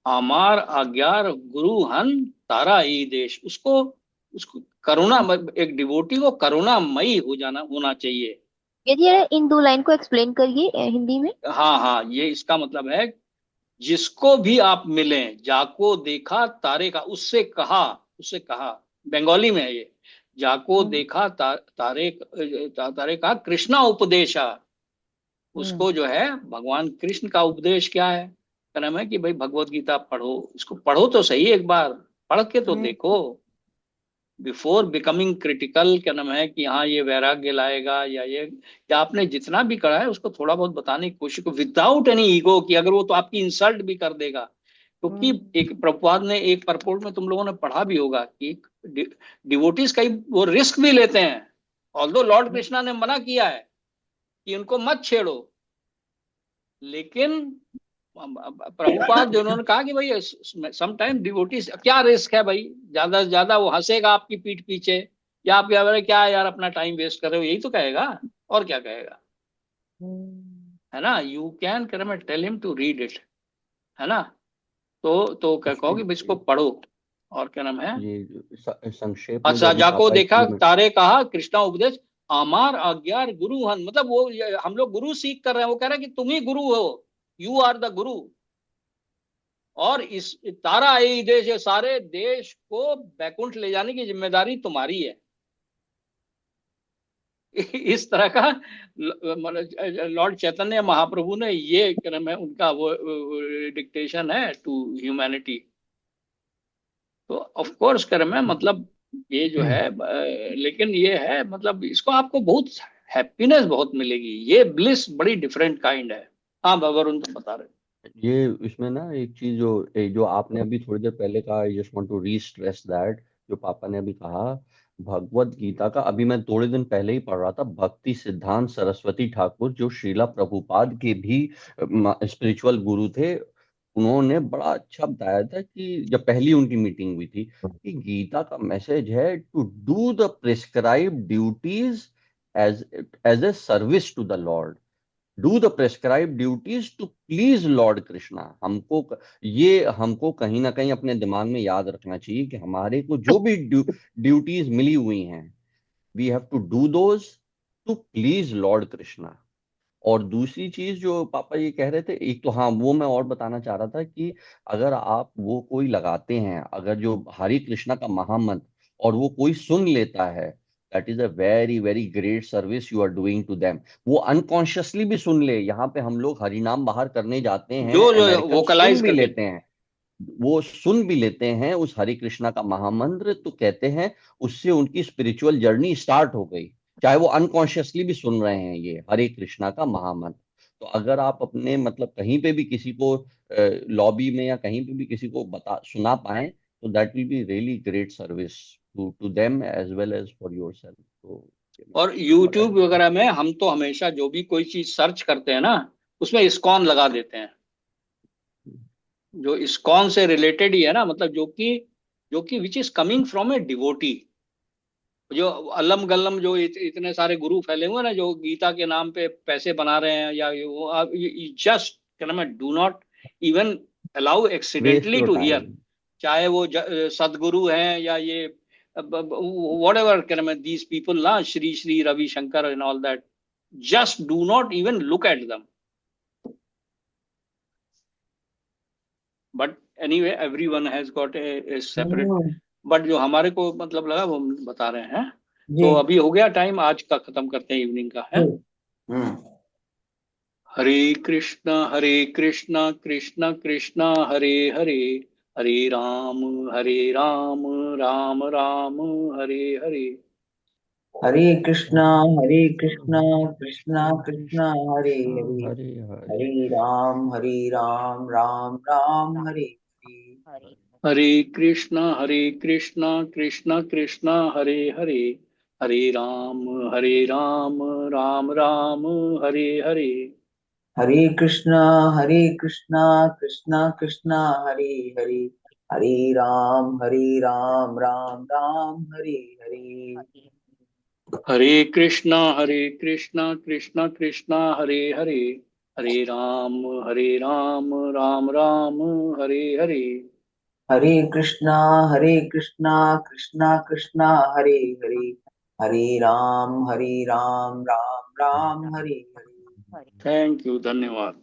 S1: आमार आज्ञार गुरु हन तारा ई देश। उसको उसको करुणा, एक डिवोटी को करुणामयी हो जाना होना चाहिए।
S2: ये इन दो लाइन को एक्सप्लेन करिए हिंदी में।
S1: हाँ हाँ, ये इसका मतलब है, जिसको भी आप मिलें, जाको देखा तारे का, उससे कहा, बंगाली में है ये, जाको
S2: हम्म
S1: देखा तारे का कृष्णा उपदेशा।
S2: हम्म
S1: उसको जो है भगवान कृष्ण का उपदेश क्या है, क्या नाम है कि भाई भगवत गीता पढ़ो, इसको पढ़ो तो सही, एक बार पढ़ के तो
S3: हम्म
S1: देखो, बिफोर बिकमिंग क्रिटिकल, क्या नाम है कि हाँ ये वैराग्य लाएगा या ये, या आपने जितना भी करा है उसको थोड़ा बहुत बताने की कोशिश करो, विदाउट एनी ईगो कि अगर वो तो आपकी इंसल्ट भी कर देगा। क्योंकि
S2: हम्म
S1: एक प्रभुपाद ने एक परपोर्ट में तुम लोगों ने पढ़ा भी होगा कि डिवोटीज कई वो रिस्क भी लेते हैं, ऑल्दो लॉर्ड कृष्णा ने मना किया है कि उनको मत छेड़ो, लेकिन प्रभुपाद जो उन्होंने कहा कि भाई सम टाइम डिवोटीज, क्या रिस्क है भाई, ज्यादा से ज्यादा वो हंसेगा आपकी पीठ पीछे, या आप क्या क्या यार अपना टाइम वेस्ट कर रहे हो, यही तो कहेगा, और क्या कहेगा, है ना। यू कैन कर मैं tell him to read it, है ना। तो क्या कहो कि इसको पढ़ो, और क्या नाम है।
S4: ये संक्षेप में जो
S1: अच्छा,
S4: अभी
S1: जाको
S4: पापा
S1: देखा
S4: एक्चुअली में,
S1: तारे कहा कृष्णा उपदेश, आमार आज्ञार गुरु हन, मतलब वो हम लोग गुरु सीख कर रहे हैं, वो कह रहा है कि तुम ही गुरु हो, यू आर द गुरु। और इस तारा ये देश, ये सारे देश को बैकुंठ ले जाने की जिम्मेदारी तुम्हारी है। इस तरह का लॉर्ड चैतन्य महाप्रभु ने, ये क्रम है उनका, वो डिक्टेशन है टू ह्यूमैनिटी। तो ऑफ कोर्स क्रम है, मतलब ये जो है लेकिन ये है, मतलब इसको आपको बहुत हैप्पीनेस बहुत मिलेगी, ये ब्लिस बड़ी डिफरेंट काइंड है। हाँ वरुण तो बता रहे।
S4: ये इसमें ना एक चीज जो आपने अभी थोड़ी देर पहले कहा, I just want to restress that, जो पापा ने अभी कहा, भगवत गीता का अभी मैं थोड़े दिन पहले ही पढ़ रहा था, भक्ति सिद्धांत सरस्वती ठाकुर जो श्रीला प्रभुपाद के भी स्पिरिचुअल गुरु थे, उन्होंने बड़ा अच्छा बताया था कि जब पहली उनकी मीटिंग हुई थी, कि गीता का मैसेज है to do the prescribe duties as as a service to the lord, do the prescribe duties to please lord Krishna. हमको कहीं ना कहीं अपने दिमाग में याद रखना चाहिए कि हमारे को जो भी ड्यूटीज मिली हुई हैं, we have to do those to please lord Krishna. और दूसरी चीज जो पापा ये कह रहे थे, एक तो हाँ वो मैं और बताना चाह रहा था कि अगर आप वो कोई लगाते हैं, अगर जो हरे कृष्णा का महामंत्र, और वो कोई सुन लेता है, that is a very very great service you are doing to them. वो अनकॉन्शियसली भी सुन ले, यहाँ पे हम लोग हरिनाम बाहर करने जाते हैं,
S1: जो जो
S4: अमेरिकन सुन
S1: वोकलाइज
S4: भी
S1: करके।
S4: लेते हैं, वो सुन भी लेते हैं उस हरे कृष्णा का महामंत्र, तो कहते हैं उससे उनकी स्पिरिचुअल जर्नी स्टार्ट हो गई, चाहे वो अनकॉन्शियसली भी सुन रहे हैं ये हरे कृष्णा का महामंत्र। तो अगर आप अपने मतलब कहीं पे भी किसी को लॉबी में या कहीं पे भी किसी को बता सुना पाए, तो that will be really great service to to them as well as for yourself. तो
S1: और
S4: what I
S1: यूट्यूब
S4: feel.
S1: वगैरह में हम तो हमेशा जो भी कोई चीज सर्च करते हैं ना, उसमें इस्कॉन लगा देते हैं, जो इस्कॉन से रिलेटेड ही है ना, मतलब जो कि which is coming from a devotee. जो अल्लम गल्लम जो इतने सारे गुरु फैले हुए हैं ना, जो गीता के नाम पे पैसे बना रहे हैं, या वो जस्ट क्या नाम, do not even allow
S4: Waste
S1: accidentally
S4: your
S1: to hear,
S4: time.
S1: चाहे वो सदगुरु हैं या ये वॉट एवर क्या नाम, दीज पीपल ना, Shri Shri Ravishankar and all that, just do not even look at दम। But anyway every one has got a separate.
S3: Hmm,
S1: but जो हमारे को मतलब लगा वो हम बता रहे हैं।
S3: जी
S1: तो अभी हो गया टाइम आज का, खत्म करते हैं इवनिंग का है।
S3: जी। हम्म।
S1: हरे कृष्णा कृष्ण कृष्ण हरे हरे, हरे राम राम राम हरे हरे।
S3: हरे कृष्णा कृष्णा कृष्णा हरे
S4: कृष्णा
S3: हरे,
S4: हरे हरे,
S3: हरे राम राम राम हरे हरे।
S2: हरे
S1: हरे कृष्णा कृष्ण कृष्ण हरे हरे, हरे राम राम राम हरे हरे।
S3: हरे कृष्णा कृष्णा कृष्णा हरे हरे, हरे राम राम राम हरे हरे।
S2: हरे
S1: हरे कृष्णा कृष्ण कृष्ण हरे हरे, हरे राम राम राम हरे हरे।
S3: हरे कृष्णा कृष्णा कृष्णा हरे हरे, हरे राम राम राम हरे हरे।
S2: हरे।
S1: थैंक यू, धन्यवाद।